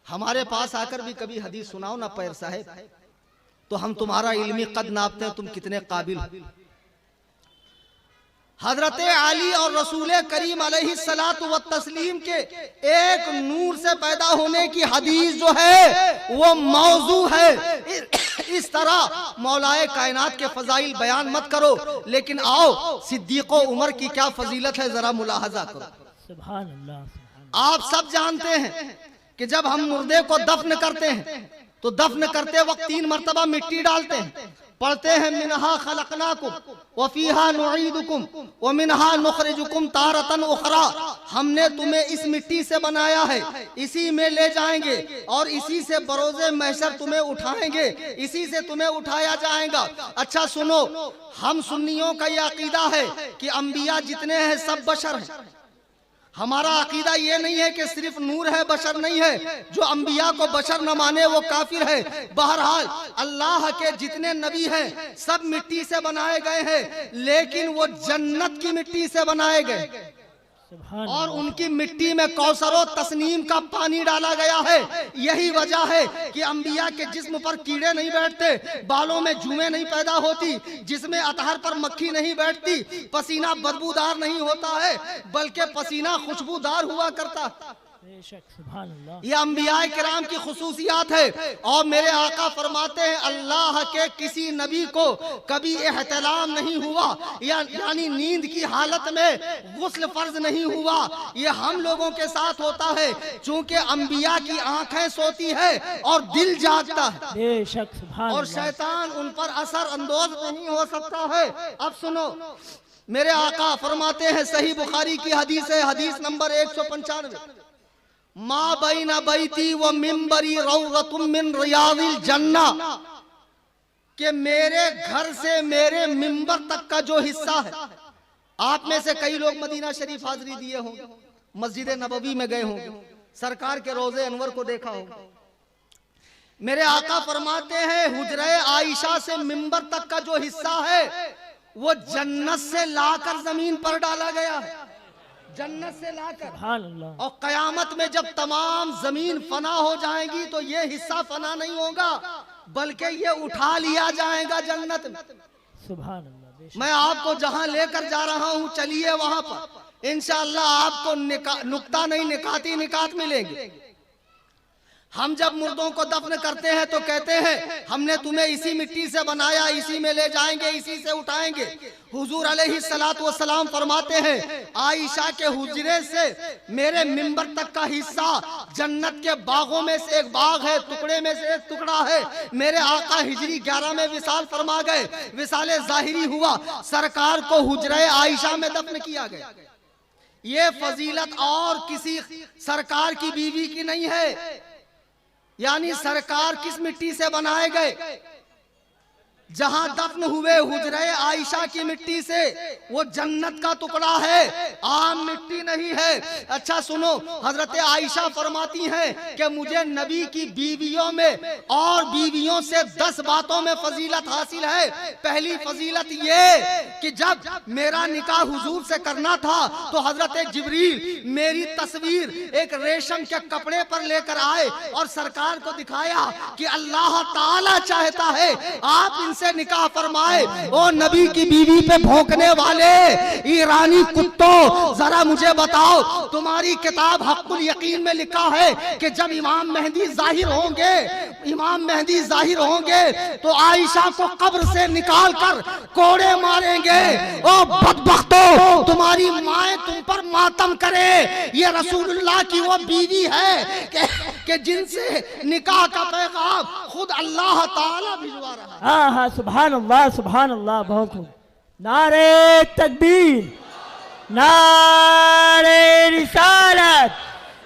ہمارے پاس آ کر بھی کبھی حدیث سناؤ نا پیر صاحب, تو ہم تمہارا علمی قد ناپتے ہیں تم کتنے قابل ہو. حضرت علی اور رسول کریم علیہ الصلوۃ والتسلیم کے ایک نور سے پیدا ہونے کی حدیث جو ہے وہ موضوع ہے. اس طرح مولائے کائنات کے فضائل بیان مت کرو, لیکن آؤ صدیق و عمر کی کیا فضیلت ہے ذرا ملاحظہ کرو. سبحان اللہ. آپ سب جانتے ہیں کہ جب ہم مردے کو دفن کرتے ہیں تو دفن کرتے وقت 3 مرتبہ مٹی ڈالتے ہیں, پڑھتے ہیں منہا خلقناکم وفیہا نعیدکم ومنہا نخرجکم تارۃ اخری. ہم نے تمہیں اس مٹی سے بنایا ہے, اسی میں لے جائیں گے اور اسی سے بروز محشر تمہیں اٹھائیں گے, اسی سے تمہیں اٹھایا جائے گا. اچھا سنو, ہم سنیوں کا یہ عقیدہ ہے کہ انبیاء جتنے ہیں سب بشر ہیں. ہمارا عقیدہ یہ نہیں ہے کہ صرف نور ہے بشر نہیں ہے. جو انبیاء کو بشر نہ مانے وہ کافر ہے. بہرحال اللہ کے جتنے نبی ہیں سب مٹی سے بنائے گئے ہیں, لیکن وہ جنت کی مٹی سے بنائے گئے, اور ان کی مٹی میں کوثر و تسنیم کا پانی ڈالا گیا ہے. یہی وجہ ہے کہ انبیاء کے جسم پر کیڑے نہیں بیٹھتے, بالوں میں جوئیں نہیں پیدا ہوتی, جسم اطہر پر مکھی نہیں بیٹھتی, پسینہ بدبودار نہیں ہوتا ہے بلکہ پسینہ خوشبودار ہوا کرتا. یہ انبیاء کرام کی خصوصیات ہے. اور میرے آقا فرماتے ہیں اللہ کے کسی نبی کو کبھی احتلام نہیں ہوا, یعنی نیند کی حالت میں غسل فرض نہیں ہوا. یہ ہم لوگوں کے ساتھ ہوتا ہے چونکہ انبیاء کی آنکھیں سوتی ہے اور دل جاگتا ہے, اور شیطان ان پر اثر اندوز نہیں ہو سکتا ہے. اب سنو, میرے آقا فرماتے ہیں صحیح بخاری کی حدیث ہے, حدیث نمبر 195, ما بین بیتی و منبری روضۃ من ریاض الجنہ, کہ میرے گھر سے میرے منبر تک کا جو حصہ ہے. آپ میں سے کئی لوگ مدینہ شریف حاضری دیے ہوں, مسجد نبوی میں گئے ہوں, سرکار کے روضے انور کو دیکھا ہوگا. میرے آقا فرماتے ہیں حجرہ عائشہ سے منبر تک کا جو حصہ ہے وہ جنت سے لا کر زمین پر ڈالا گیا ہے, جنت سے لا کر. اور قیامت میں جب تمام زمین فنا ہو جائے گی تو یہ حصہ فنا نہیں ہوگا بلکہ یہ اٹھا لیا جائے گا جنت میں. سبحان اللہ. میں آپ کو جہاں لے کر جا رہا ہوں چلیے وہاں پر, انشاءاللہ آپ کو نکتہ نہیں نکاتی نکات ملیں گے. ہم جب مردوں کو دفن کرتے ہیں تو کہتے ہیں ہم نے تمہیں اسی مٹی سے بنایا, اسی میں لے جائیں گے, اسی سے اٹھائیں گے. حضور علیہ الصلوۃ والسلام فرماتے ہیں عائشہ کے حجرے سے میرے منبر تک کا حصہ جنت کے باغوں میں سے ایک باغ ہے, ٹکڑے میں سے ایک ٹکڑا ہے. میرے آقا ہجری 11 میں وصال فرما گئے, وصال ظاہری ہوا, سرکار کو حجرہ عائشہ میں دفن کیا گیا. یہ فضیلت اور کسی سرکار کی بیوی کی نہیں ہے. یعنی سرکار کس مٹی سے بنائے گئے, جہاں دفن ہوئے حجرہ عائشہ کی مٹی سے, وہ جنت کا ٹکڑا ہے, عام مٹی نہیں ہے. اچھا سنو, حضرت عائشہ فرماتی ہیں کہ مجھے نبی کی بیویوں میں اور بیویوں سے 10 باتوں میں فضیلت حاصل ہے. پہلی فضیلت یہ کہ جب میرا نکاح حضور سے کرنا تھا تو حضرت جبریل میری تصویر ایک ریشم کے کپڑے پر لے کر آئے اور سرکار کو دکھایا کہ اللہ تعالی چاہتا ہے آپ ان سے نکاح فرمائے. او نبی کی بیوی پہ بھونکنے والے ایرانی کتوں, ذرا مجھے بتاؤ, تمہاری کتاب حق الیقین میں لکھا ہے کہ جب امام مہدی ظاہر ہوں گے تو عائشہ کو قبر سے نکال کر کوڑے ماریں گے. او بدبختو, تمہاری مائیں تم پر ماتم کرے. یہ رسول اللہ کی وہ بیوی ہے کہ جن سے نکاح کا پیغام خود اللہ تعالی بھجوا رہا ہے. سبحان اللہ, سبحان اللہ. بہت خوب. نعرہ تکبیر, نعرہ رسالت,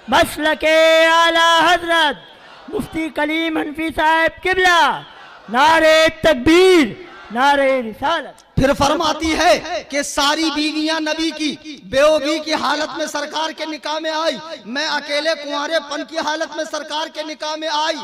مسلک اعلی حضرت مفتی کلیم حنفی صاحب قبلہ. نعرہ تکبیر, نعرہ رسالت. پھر فرماتی ہے کہ ساری بیویاں نبی کی بیوگی کی حالت میں سرکار کے نکاح میں آئی، میں اکیلے کنوارے پن کی حالت میں سرکار کے نکاح میں آئی،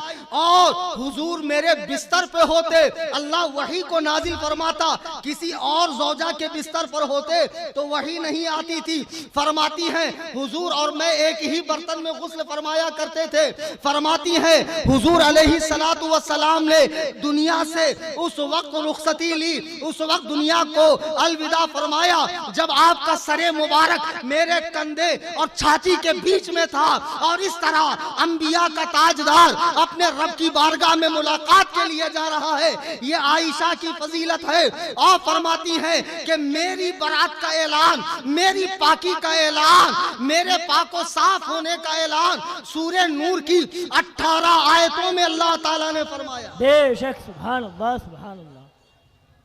اور حضور میرے بستر پہ ہوتے، اللہ وحی کو نازل فرماتا، کسی اور زوجہ کے بستر پر ہوتے تو وحی نہیں آتی تھی۔ فرماتی ہیں حضور اور میں ایک ہی برتن میں غسل فرمایا کرتے تھے۔ فرماتی ہیں حضور علیہ السلام نے دنیا سے اس وقت رخصتی لی، اس وقت دنیا کو الوداع فرمایا جب آپ کا سر مبارک میرے کندھے اور چھاتی کے بیچ میں تھا، اور اس طرح انبیاء کا تاجدار اپنے رب کی بارگاہ میں ملاقات کے لیے جا رہا ہے۔ یہ عائشہ کی فضیلت ہے، اور فرماتی ہے کہ میری برات کا اعلان، میری پاکی کا اعلان، میرے پاک و صاف ہونے کا اعلان سورہ نور کی 18 آیتوں میں اللہ تعالیٰ نے فرمایا۔ بے شک، سبحان اللہ سبحان اللہ۔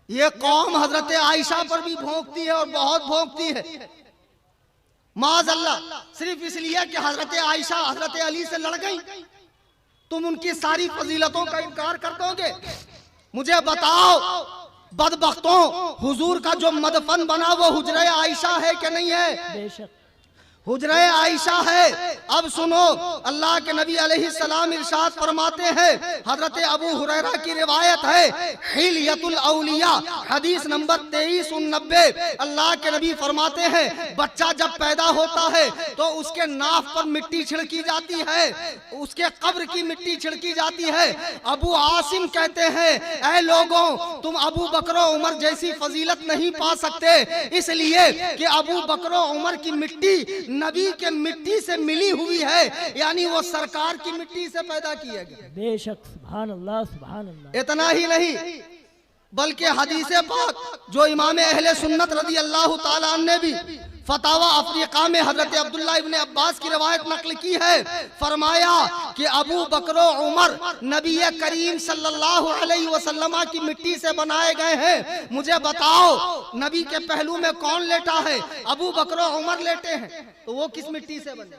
یہ قوم حضرت عائشہ پر بھی بھونکتی ہے اور بہت بھونکتی ہے، معاذ اللہ، صرف اس لیے کہ حضرت عائشہ حضرت علی سے لڑ گئی، تم ان کی ساری فضیلتوں کا انکار کر دو گے؟ مجھے بتاؤ بدبختوں، حضور کا جو مدفن بنا وہ حجرہ عائشہ ہے کہ نہیں ہے؟ بے شک حجرہ عائشہ ہے۔ اب سنو، اللہ کے نبی علیہ السلام ارشاد فرماتے ہیں، حضرت ابو ہریرہ کی روایت ہے، حلیۃ الاولیاء حدیث نمبر 2390، اللہ کے نبی فرماتے ہیں بچہ جب پیدا ہوتا ہے تو اس کے ناف پر مٹی چھڑکی جاتی ہے، اس کے قبر کی مٹی چھڑکی جاتی ہے۔ ابو عاصم کہتے ہیں اے لوگوں، تم ابو بکر و عمر جیسی فضیلت نہیں پا سکتے، اس لیے کہ ابو بکر و عمر کی مٹی نبی کے مٹی سے ملی ہوئی ہے، یعنی وہ سرکار کی مٹی سے پیدا کیا گیا۔ بے شک، سبحان اللہ سبحان اللہ۔ اتنا ہی نہیں بلکہ حدیث پاک جو امام اہل سنت رضی اللہ تعالیٰ عنہ نے بھی فتاوی افریقہ میں حضرت عبداللہ ابن عباس کی روایت نقل کی ہے، فرمایا کہ ابو بکر و عمر نبی کریم صلی اللہ علیہ وسلم کی مٹی سے بنائے گئے ہیں۔ مجھے بتاؤ نبی کے پہلو میں کون لیٹا ہے؟ ابو بکر و عمر لیٹے ہیں، تو وہ کس مٹی سے بنے؟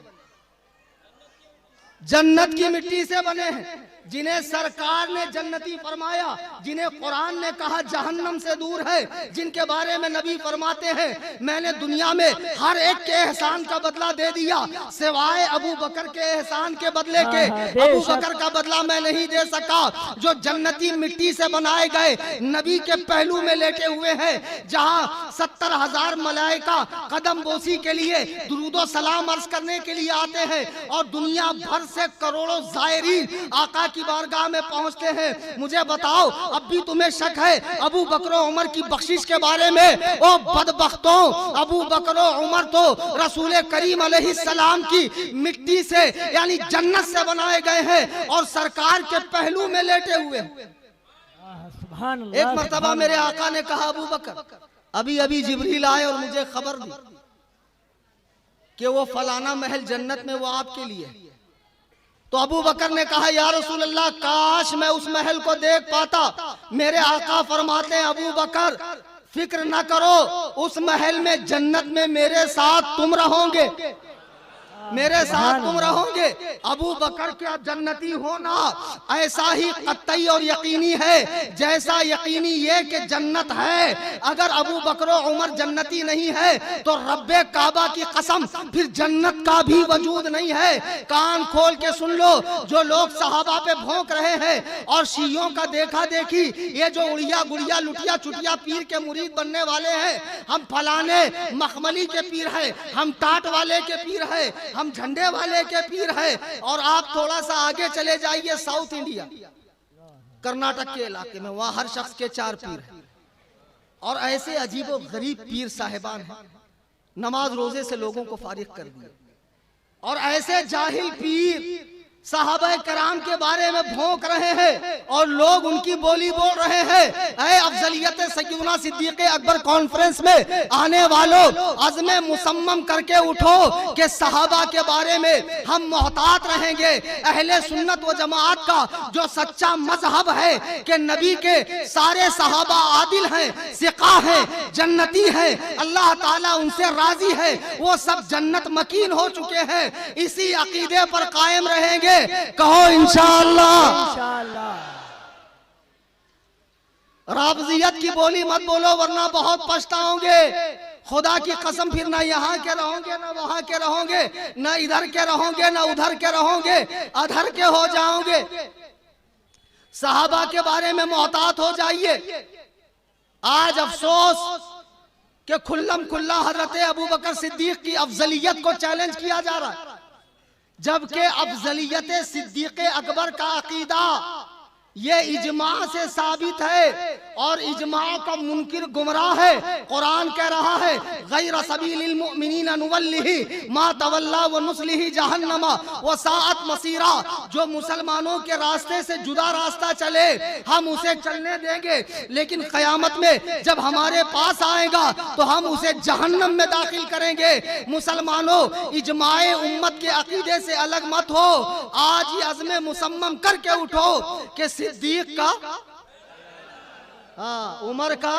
جنت کی مٹی سے بنے ہیں، جنہیں سرکار نے جنتی فرمایا، جنہیں قرآن نے کہا جہنم سے دور ہے، جن کے بارے میں نبی فرماتے ہیں میں نے دنیا میں ہر ایک کے احسان کا بدلہ دے دیا سوائے ابو بکر کے احسان کے بدلے کے۔ ابو بکر کا بدلہ میں نہیں دے سکا، جو جنتی مٹی سے بنائے گئے نبی کے پہلو میں لیٹے ہوئے ہیں، جہاں 70,000 ملائکہ قدم بوسی کے لیے درود و سلام عرض کرنے کے لیے آتے ہیں، اور دنیا بھر سے کروڑوں زائرین آقا کی بارگاہ میں پہنچتے ہیں۔ مجھے بتاؤ اب بھی تمہیں شک ہے ابو بکر و عمر کی بخشش کے بارے میں؟ او بدبختوں، ابو بکر و عمر تو رسول کریم علیہ السلام کی مٹی سے یعنی جنت سے بنائے گئے ہیں، اور سرکار کے پہلو میں لیٹے ہوئے ہیں۔ سبحان اللہ۔ ایک مرتبہ میرے آقا نے کہا ابو بکر، ابھی جبریل آئے اور مجھے خبر دی کہ وہ فلانا محل جنت میں وہ آپ کے لیے۔ تو ابو بکر نے کہا یا رسول اللہ کاش میں اس محل کو دیکھ پاتا۔ میرے آقا فرماتے ہیں اب بکر فکر نہ کرو، اس محل میں جنت میں میرے ساتھ تم رہو گے، میرے ساتھ تم رہو گے۔ ابو بکر کیا جنتی ہونا ایسا ہی قطعی اور یقینی ہے جیسا یقینی یہ کہ جنت ہے۔ اگر ابو بکر و عمر جنتی نہیں ہے تو رب کعبہ کی قسم پھر جنت کا بھی وجود نہیں ہے۔ کان کھول کے سن لو، جو لوگ صحابہ پہ بھونک رہے ہیں اور شیعوں کا دیکھا دیکھی، یہ جو اڑیا گڑیا لٹیا چٹیا پیر کے مرید بننے والے ہیں، ہم فلانے مخملی کے پیر ہیں، ہم ٹاٹ والے کے پیر ہیں، ہم جھنڈے والے کے پیر ہیں، اور آپ تھوڑا سا آگے چلے جائیے ساؤتھ انڈیا کرناٹک کے علاقے میں، وہاں ہر شخص کے 4 پیر ہیں، اور ایسے عجیب و غریب پیر صاحبان ہیں، نماز روزے سے لوگوں کو فارغ کر دیا، اور ایسے جاہل پیر صحابہ کرام کے بارے میں بھونک رہے ہیں اور لوگ ان کی بولی بول رہے ہیں۔ اے افضلیت سیدنا صدیق اکبر کانفرنس میں آنے والوں، عزم مصمم کر کے اٹھو کہ صحابہ کے بارے میں ہم محتاط رہیں گے۔ اہل سنت و جماعت کا جو سچا مذہب ہے کہ نبی کے سارے صحابہ عادل ہیں، ثقہ ہیں، جنتی ہیں، اللہ تعالیٰ ان سے راضی ہے، وہ سب جنت مکین ہو چکے ہیں، اسی عقیدے پر قائم رہیں گے۔ کہو انشاءاللہ۔ رافضیت کی بولی مت بولو ورنہ بہت پچھتاؤگے. خدا کی قسم پھر نہ یہاں کے رہو گے نہ وہاں کے رہو گے نہ ادھر کے رہو گے نہ ادھر کے رہو گے, ادھر کے ہو جاؤ گے. صحابہ کے بارے میں محتاط ہو جائیے. آج افسوس کہ کھلم کھلا حضرت ابوبکر صدیق کی افضلیت کو چیلنج کیا جا رہا ہے, جبکہ افضلیت صدیق اکبر کا عقیدہ یہ اجماع سے ثابت ہے اور اجماع کا منکر گمراہ ہے. قرآن کہہ رہا ہے غیر سبیل المؤمنین نولہ ما تولی ونصلہ جہنم وساءت مصیرا. جو مسلمانوں کے راستے سے جدا راستہ چلے ہم اسے چلنے دیں گے, لیکن قیامت میں جب ہمارے پاس آئے گا تو ہم اسے جہنم میں داخل کریں گے. مسلمانوں, اجماع امت کے عقیدے سے الگ مت ہو. آج یہ عزم مصمم کر کے اٹھو کہ صدیق کا, عمر کا,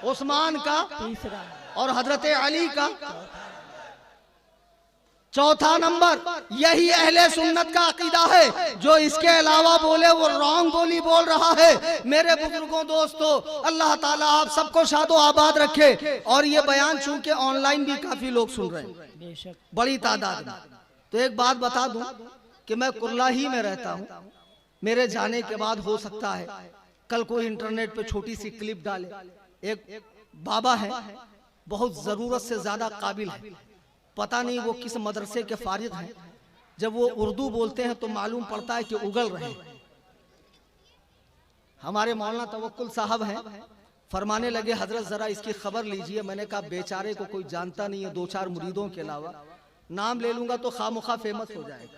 عثمان کا اور حضرت علی کا چوتھا نمبر. یہی اہل سنت کا عقیدہ ہے. جو اس کے علاوہ بولے وہ رانگ بولی بول رہا ہے. میرے بزرگوں, دوستو, اللہ تعالیٰ آپ سب کو شاد و آباد رکھے. اور یہ بیان چونکہ آن لائن بھی کافی لوگ سن رہے ہیں, بڑی تعداد میں. تو ایک بات بتا دوں کہ میں کرلا ہی میں رہتا ہوں. میرے جانے کے بعد ہو سکتا ہے کل کوئی انٹرنیٹ پہ چھوٹی سی کلپ ڈالے. ایک بابا ہے, بہت ضرورت سے زیادہ قابل ہے, پتہ نہیں وہ کس مدرسے کے فارغ ہیں. جب وہ اردو بولتے ہیں تو معلوم پڑتا ہے کہ اگل رہے ہیں. ہمارے مولانا توکل صاحب ہیں, فرمانے لگے حضرت ذرا اس کی خبر لیجئے. میں نے کہا بیچارے کو کوئی جانتا نہیں ہے, دو چار مریدوں کے علاوہ. نام لے لوں گا تو خواہ فیمس ہو جائے گا.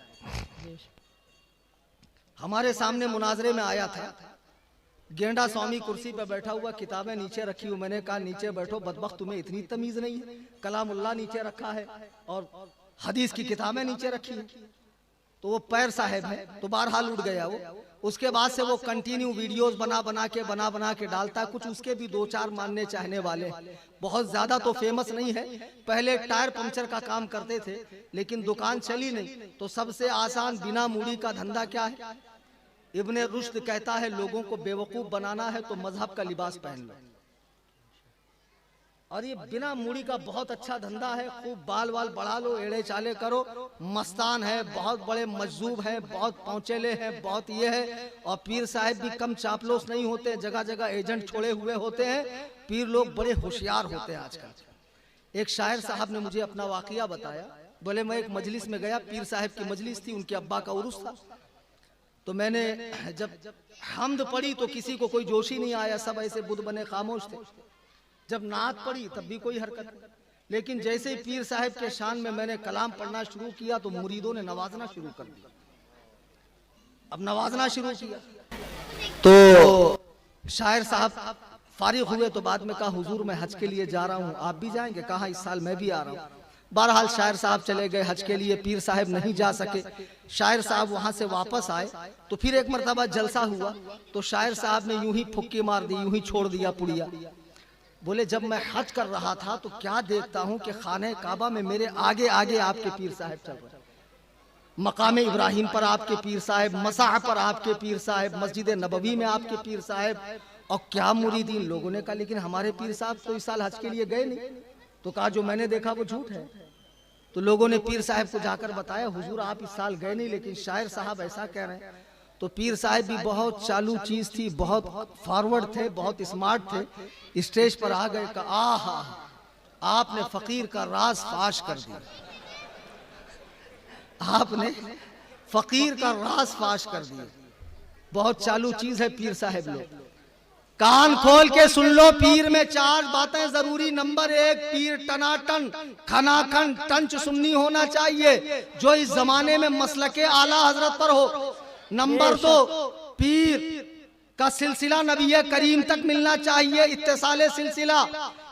ہمارے سامنے مناظرے میں آیا تھا, گینڈا سوامی کرسی پہ بیٹھا ہوا, کتابیں نیچے رکھی ہوں. میں نے کہا نیچے بیٹھو بدبخت, تمہیں اتنی تمیز نہیں ہے. کلام اللہ نیچے رکھا ہے اور حدیث کی کتابیں نیچے رکھی ہیں. تو وہ پیر صاحب ہے, تو بہرحال اٹھ گیا وہ. اس کے بعد سے وہ کنٹینیو ویڈیوز بنا کے ڈالتا ہے. کچھ اس کے بھی دو چار ماننے چاہنے والے, بہت زیادہ تو فیمس نہیں ہے. پہلے ٹائر پنچر کا کام کرتے تھے لیکن دکان چلی نہیں, تو سب سے آسان بنا موڑی کا دھندا کیا ہے؟ ابن رشد کہتا ہے لوگوں کو بیوقوف بنانا ہے تو مذہب کا لباس پہن لو. اور یہ بنا موڑی کا بہت اچھا دھندا ہے. خوب بال بڑھا لو, ایڑے چالے کرو. مستان ہے, بہت بڑے مجذوب ہیں, بہت پہنچیلے ہیں, بہت یہ ہے. اور پیر صاحب بھی کم چاپلوس نہیں ہوتے, جگہ جگہ ایجنٹ چھوڑے ہوئے ہوتے ہیں. پیر لوگ بڑے ہوشیار ہوتے ہیں آج کل. ایک شاعر صاحب نے مجھے اپنا واقعہ بتایا. بولے میں ایک مجلس میں گیا, پیر صاحب کی مجلس تھی, ان کے ابا کا عرس تھا. تو میں نے جب حمد پڑھی تو کسی کو کوئی جوش ہی نہیں آیا, سب ایسے بدھ بنے خاموش تھے. جب نعت پڑھی تب بھی کوئی حرکت, لیکن جیسے ہی پیر صاحب کے شان میں نے کلام پڑھنا شروع کیا تو مریدوں نے نوازنا شروع کر دیا. اب نوازنا شروع کیا تو شاعر صاحب فارغ ہوئے تو بعد میں کہا حضور میں حج کے لیے جا رہا ہوں, آپ بھی جائیں گے؟ کہا اس سال میں بھی آ رہا ہوں. بہرحال شاعر صاحب چلے گئے حج کے لیے, پیر صاحب نہیں جا سکے. شاعر صاحب وہاں سے واپس آئے تو پھر ایک مرتبہ جلسہ ہوا تو شاعر صاحب نے یوں ہی پھکی مار دی, یوں ہی چھوڑ دیا پڑیا. بولے جب میں حج کر رہا تھا تو کیا دیکھتا ہوں کہ خانہ کعبہ میں میرے آگے آگے آپ کے پیر صاحب چل رہے ہیں. مقام ابراہیم پر آپ کے پیر صاحب, مساح پر آپ کے پیر صاحب, مسجد نبوی میں آپ کے پیر صاحب. اور کیا مریدین. لوگوں نے کہا لیکن ہمارے پیر صاحب تو اس سال حج کے لیے گئے نہیں. تو کہا جو میں نے دیکھا وہ جھوٹ ہے. تو لوگوں نے پیر صاحب کو جا کر بتایا حضور آپ اس سال گئے نہیں لیکن شاعر صاحب ایسا کہہ رہے ہیں. تو پیر صاحب بھی بہت چالو چیز تھی, بہت فارورڈ تھے, بہت اسمارٹ تھے. اسٹیج پر آ گئے, کہا آہا آپ نے فقیر کا راز فاش کر دیا. آپ نے فقیر کا راز فاش کر دیا. بہت چالو چیز ہے پیر صاحب لوگ. کان کھول کے سن لو, پیر میں 4 باتیں ضروری. نمبر 1, پیر ٹناٹن کھناکھن ٹنچ سنی ہونا چاہیے جو اس زمانے میں مسلک اعلیٰ حضرت پر ہو. نمبر 2, پیر کا سلسلہ نبی کریم تک ملنا چاہیے, اتصال سلسلہ.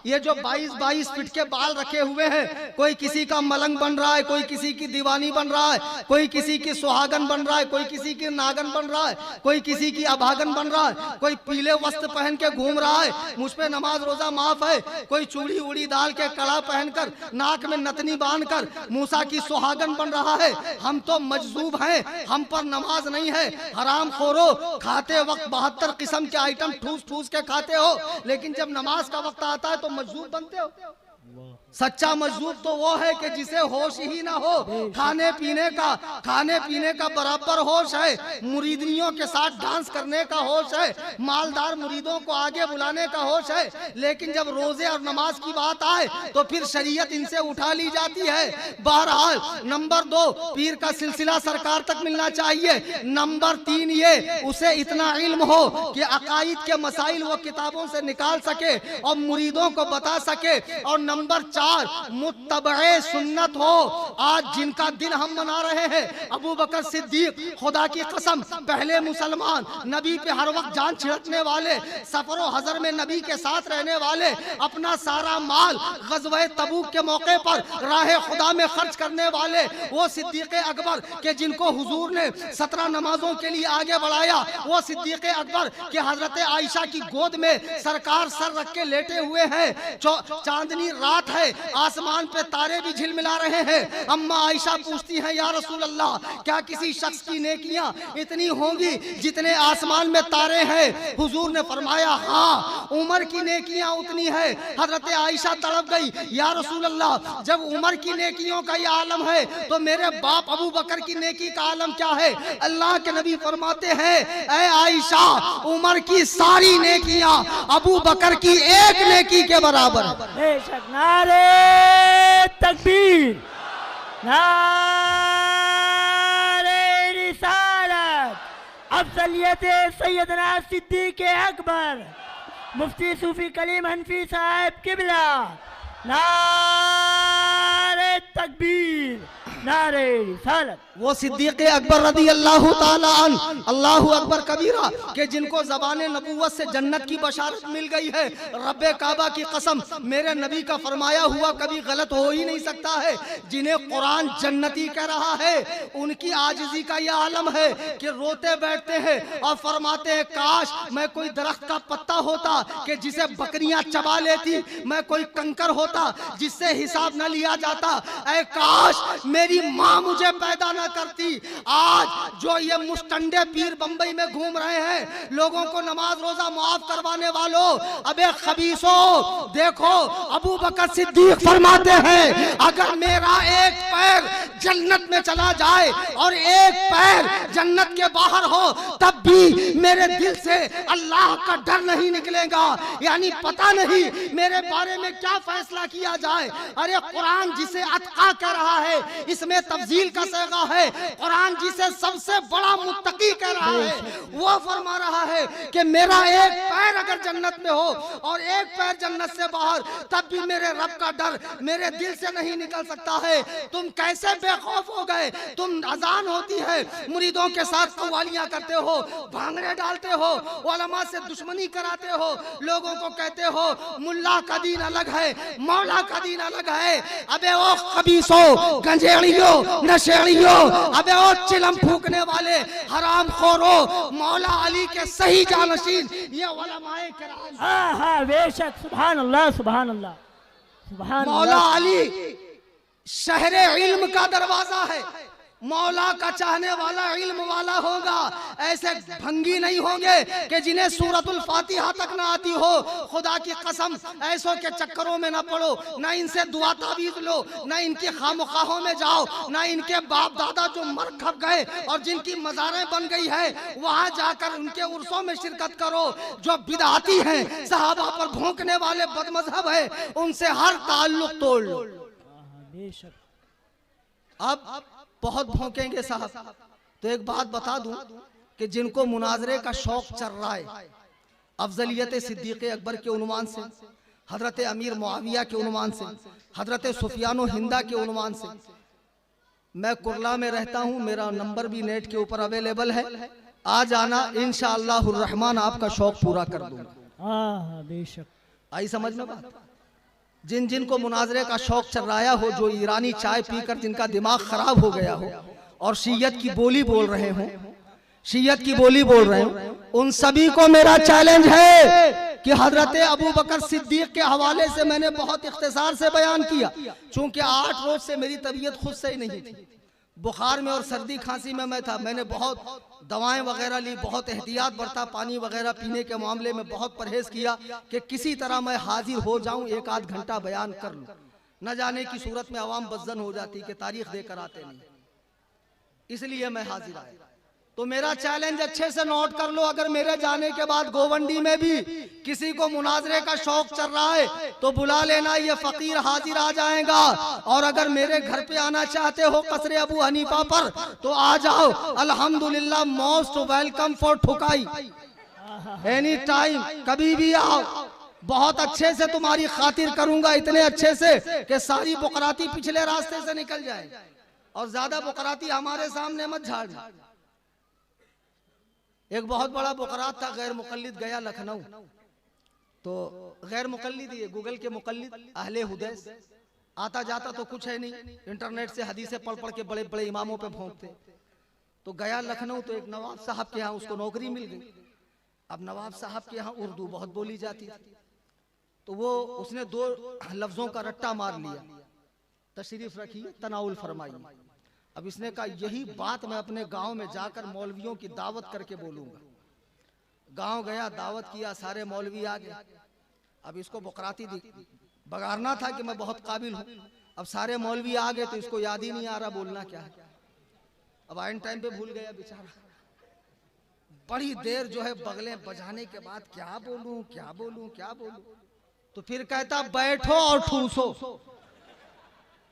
یہ جو 22 فٹ کے بال رکھے ہوئے ہیں, کوئی کسی کا ملنگ بن رہا ہے, کوئی کسی کی دیوانی بن رہا ہے, کوئی کسی کی سہاگن بن رہا ہے, کوئی کسی کی ناگن بن رہا ہے, کوئی کسی کی ابھاگن بن رہا ہے, کوئی پیلے وسط پہن کے گھوم رہا ہے, مجھ پہ نماز روزہ معاف ہے, کوئی چوڑی اڑی ڈال کے کڑا پہن کر ناک میں نتنی باندھ کر موسیٰ کی سہاگن بن رہا ہے. ہم تو مجذوب ہیں, ہم پر نماز نہیں ہے. حرام خورو, کھاتے وقت 72 قسم کے آئٹم ٹھوس ٹھوس کے کھاتے ہو، لیکن جب نماز کا وقت آتا ہے تو مجذوب بنتے ہو۔ سچا مجذوب تو وہ ہے کہ جسے ہوش ہی نہ ہو، کھانے پینے کا برابر ہوش ہے، مریدنیوں کے ساتھ ڈانس کرنے کا ہوش ہے، مالدار مریدوں کو آگے بلانے کا ہوش ہے، لیکن جب روزے اور نماز کی بات آئے تو پھر شریعت ان سے اٹھا لی جاتی ہے۔ بہرحال نمبر 2 پیر کا سلسلہ سرکار تک ملنا چاہیے۔ نمبر 3 یہ اسے اتنا علم ہو کہ عقائد کے مسائل وہ کتابوں سے نکال سکے اور مریدوں کو بتا سکے۔ اور نمبر 4 متبع سنت ہو۔ آج جن کا دن ہم منا رہے ہیں، ابو بکر صدیق، خدا کی قسم پہلے مسلمان، نبی پہ ہر وقت جان چھڑکنے والے، سفر و حضر میں نبی کے ساتھ رہنے والے، اپنا سارا مال غزوہ تبوک کے موقع پر راہ خدا میں خرچ کرنے والے، وہ صدیق اکبر کہ جن کو حضور نے 17 نمازوں کے لیے آگے بڑھایا، وہ صدیق اکبر کہ حضرت عائشہ کی گود میں سرکار سر رکھ کے لیٹے ہوئے ہیں، چاندنی رات ہے، آسمان پہ تارے بھی جھلملا رہے ہیں۔ اما عائشہ پوچھتی ہیں یا رسول اللہ کیا کسی شخص کی نیکیاں اتنی ہوں گی جتنے آسمان میں تارے ہیں؟ حضور نے فرمایا ہاں، عمر کی نیکیاں اتنی ہے۔ حضرت عائشہ تڑپ گئی، یا رسول اللہ جب عمر کی نیکیوں کا یہ عالم ہے تو میرے باپ ابو بکر کی نیکی کا عالم کیا ہے؟ اللہ کے نبی فرماتے ہیں اے عائشہ، عمر کی ساری نیکیاں ابو بکر کی ایک نیکی کے برابر ہے۔ بے شک نعرہ تکبیر، نعرہ رسالت، افضلیت سیدنا صدیق اکبر، مفتی صوفی کلیم حنفی صاحب قبلہ، نعرہ تکبیر، نعرہ رسالت۔ وہ صدیق اکبر رضی اللہ تعالی عنہ، اللہ اکبر کبیرہ کہ جن کو زبان نبوت سے جنت کی بشارت مل گئی ہے۔ رب کعبہ کی قسم میرے نبی کا فرمایا ہوا کبھی غلط ہو ہی نہیں سکتا ہے۔ جنہیں قرآن جنتی کہہ رہا ہے ان کی عاجزی کا یہ عالم ہے کہ روتے بیٹھتے ہیں اور فرماتے ہیں کاش میں کوئی درخت کا پتا ہوتا کہ جسے بکریاں چبا لیتی، میں کوئی کنکر ہوتا جس سے حساب نہ لیا جاتا، اے کاش میری ماں مجھے پیدا نہ کرتی۔ آج جو یہ مستنڈے پیر بمبئی میں گھوم رہے ہیں، لوگوں کو نماز روزہ معاف کروانے والوں، ابے خبیثوں، دیکھو ابو بکر صدیق فرماتے ہیں اگر میرا ایک پیر جنت میں چلا جائے اور ایک پیر جنت کے باہر ہو تب بھی میرے دل سے اللہ کا ڈر نہیں نکلے گا۔ یعنی پتہ نہیں میرے بارے میں کیا فیصلہ کیا جائے۔ ارے قرآن جسے اتقا کہہ رہا ہے اس میں تفضیل کا صیغہ ہے۔ قرآن جسے سب سے بڑا متقی کہہ رہا ہے وہ فرما رہا ہے کہ میرا ایک پیر اگر جنت میں ہو اور ایک پیر جنت سے باہر تب بھی میرے رب کا ڈر میرے دل سے نہیں نکل سکتا ہے۔ تم کیسے بے خوف ہو گئے؟ تم اذان ہوتی ہے مریدوں کے ساتھ قوالیاں کرتے ہو، بھانگڑے ڈالتے ہو، علماء سے دشمنی کراتے ہو، لوگوں کو کہتے ہو ملا کا دین الگ ہے، مولا کا دین الگ ہے۔ ابے او خبیثوں، گنجیڑیوں، نشیڑیوں، ابے او چلم پھونکنے والے، حرام خورو، مولا علی کے صحیح جانشین یہ علماء کرام، ہاں ہاں بے شک، سبحان اللہ سبحان اللہ سبحان اللہ۔ مولا علی شہر علم کا دروازہ ہے۔ مولا کا چاہنے والا علم والا ہوگا، ایسے بھنگی نہیں ہوں گے کہ جنہیں سورۃ الفاتحہ تک نہ آتی ہو۔ خدا کی قسم ایسوں کے چکروں میں نہ پڑو، نہ ان سے دعا تعویذ لو، نہ ان کی خامخواہوں میں جاؤ، نہ ان کے باپ دادا جو مر کھپ گئے اور جن کی مزاریں بن گئی ہے وہاں جا کر ان کے عرسوں میں شرکت کرو۔ جو بدعتی ہیں، صحابہ پر بھونکنے والے بد مذہب ہیں، ان سے ہر تعلق توڑ لو۔ بے شک۔ اب بہت بھونکیں گے صاحب، تو ایک بات بتا دوں کہ جن کو مناظرے کا شوق چل رہا ہے، افضلیت صدیق اکبر کے عنوان سے، حضرت امیر معاویہ کے عنوان سے، حضرت سفیان و ہندہ کے عنوان سے، میں کرلا میں رہتا ہوں، میرا نمبر بھی نیٹ کے اوپر اویلیبل ہے، آ جانا انشاءاللہ الرحمن آپ کا شوق پورا کر دوں گا۔ ہاں بے شک۔ آئی سمجھ میں بات؟ جن کو مناظرے کا شوق چل رہا ہو، جو ایرانی چائے پی کر جن کا دماغ خراب ہو گیا ہو اور شیعت کی بولی بول رہے ہوں، شیعت کی بولی بول رہے ہوں، ان سبھی کو میرا چیلنج ہے کہ حضرت ابو بکر صدیق کے حوالے سے میں نے بہت اختصار سے بیان کیا، چونکہ 8 روز سے میری طبیعت خود سے ہی نہیں تھی، بخار میں اور سردی کھانسی میں تھا، میں نے بہت دوائیں وغیرہ لی، بہت احتیاط برتا، پانی وغیرہ پینے کے معاملے میں بہت پرہیز کیا کہ کسی طرح میں حاضر ہو جاؤں، ایک آدھ گھنٹہ بیان کر لوں، نہ جانے کی صورت میں عوام بدزن ہو جاتی کہ تاریخ دے کر آتے نہیں، اس لیے میں حاضر آیا۔ تو میرا چیلنج اچھے سے نوٹ کر لو، اگر میرے جانے کے بعد گوونڈی میں بھی کسی کو مناظرے کا شوق چل رہا ہے تو بلا لینا، یہ فقیر حاضر آ جائے گا، اور اگر میرے گھر پہ آنا چاہتے ہو قصر ابو حنیفہ پر تو آ جاؤ، الحمدللہ موسٹ ویلکم فور ٹھکائی، اینی ٹائم، کبھی بھی آؤ، بہت اچھے سے تمہاری خاطر کروں گا، اتنے اچھے سے کہ ساری بقراتی پچھلے راستے سے نکل جائیں، اور زیادہ بقراتی ہمارے سامنے مت جھاڑنا۔ ایک بہت بڑا بقرات تھا، غیر مقلد گیا لکھنؤ، تو غیر مقلد یہ گوگل کے مقلد اہل حدیث، آتا جاتا تو کچھ ہے نہیں، انٹرنیٹ سے حدیثیں پڑھ پڑھ کے بڑے بڑے اماموں پہ بھونکتے، تو گیا لکھنؤ تو ایک نواب صاحب کے ہاں اس کو نوکری مل گئی۔ اب نواب صاحب کے ہاں اردو بہت بولی جاتی تھی، تو اس نے 2 لفظوں کا رٹا مار لیا، تشریف رکھیے، تناول فرمائیے۔ اب اس نے کہا یہی بات میں اپنے گاؤں میں جا کر مولویوں کی دعوت کر کے بولوں گا۔ گاؤں گیا، دعوت کیا، سارے مولوی آگئے، اب اس کو بقراتی بگارنا تھا کہ میں بہت قابل ہوں، اب سارے مولوی آگئے تو اس کو یاد ہی نہیں آ رہا بولنا کیا ہے، اب آئین ٹائم پہ بھول گیا بیچارہ، بڑی دیر جو ہے بغلیں بجانے کے بعد کیا بولوں کیا بولوں کیا بولوں، تو پھر کہتا بیٹھو اور ٹھوسو۔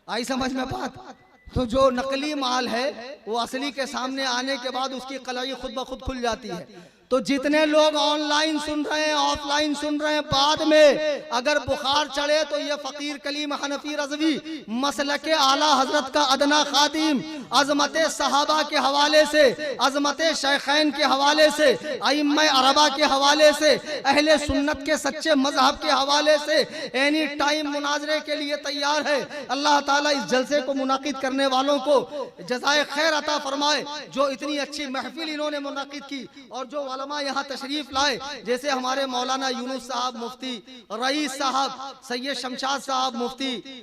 آئی سمجھ میں بات؟ تو جو نقلی مال ہے وہ اصلی کے سامنے آنے کے بعد اس کی قلعی خود بخود کھل جاتی ہے۔ تو جتنے لوگ آن لائن سن رہے ہیں، آف لائن سن رہے ہیں، بعد میں اگر بخار چڑھے تو یہ فقیر کلیم حنفی رضوی مسلک اعلیٰ حضرت کا ادنا خادم، عظمت صحابہ کے حوالے سے، عظمت شیخین کے حوالے سے، ائمہ اربعہ کے حوالے سے، اہل سنت کے سچے مذہب کے حوالے سے اینی ٹائم مناظرے کے لیے تیار ہے۔ اللہ تعالیٰ اس جلسے کو منعقد کرنے والوں کو جزائے خیر عطا فرمائے، جو اتنی اچھی محفل انہوں نے منعقد کی، اور جو علماء یہاں تشریف لائے، جیسے ہمارے مولانا یونس صاحب مفتی، رئیس صاحب، سید شمشاد صاحب مفتی،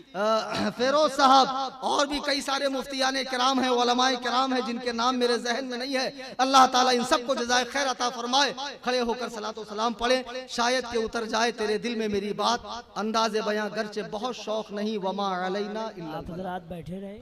فیروز صاحب، اور بھی کئی سارے مفتیان کرام ہیں، علماء کرام ہیں جن کے نام میرے ذہن میں نہیں ہے۔ اللہ تعالیٰ ان سب کو جزائے خیر عطا فرمائے۔ کھڑے ہو کر صلاۃ و سلام پڑھیں، شاید کہ اتر جائے تیرے دل میں میری بات، انداز بیاں گرچہ بہت شوق نہیں، وما علینا الا آپ حضرات بیٹھے رہے۔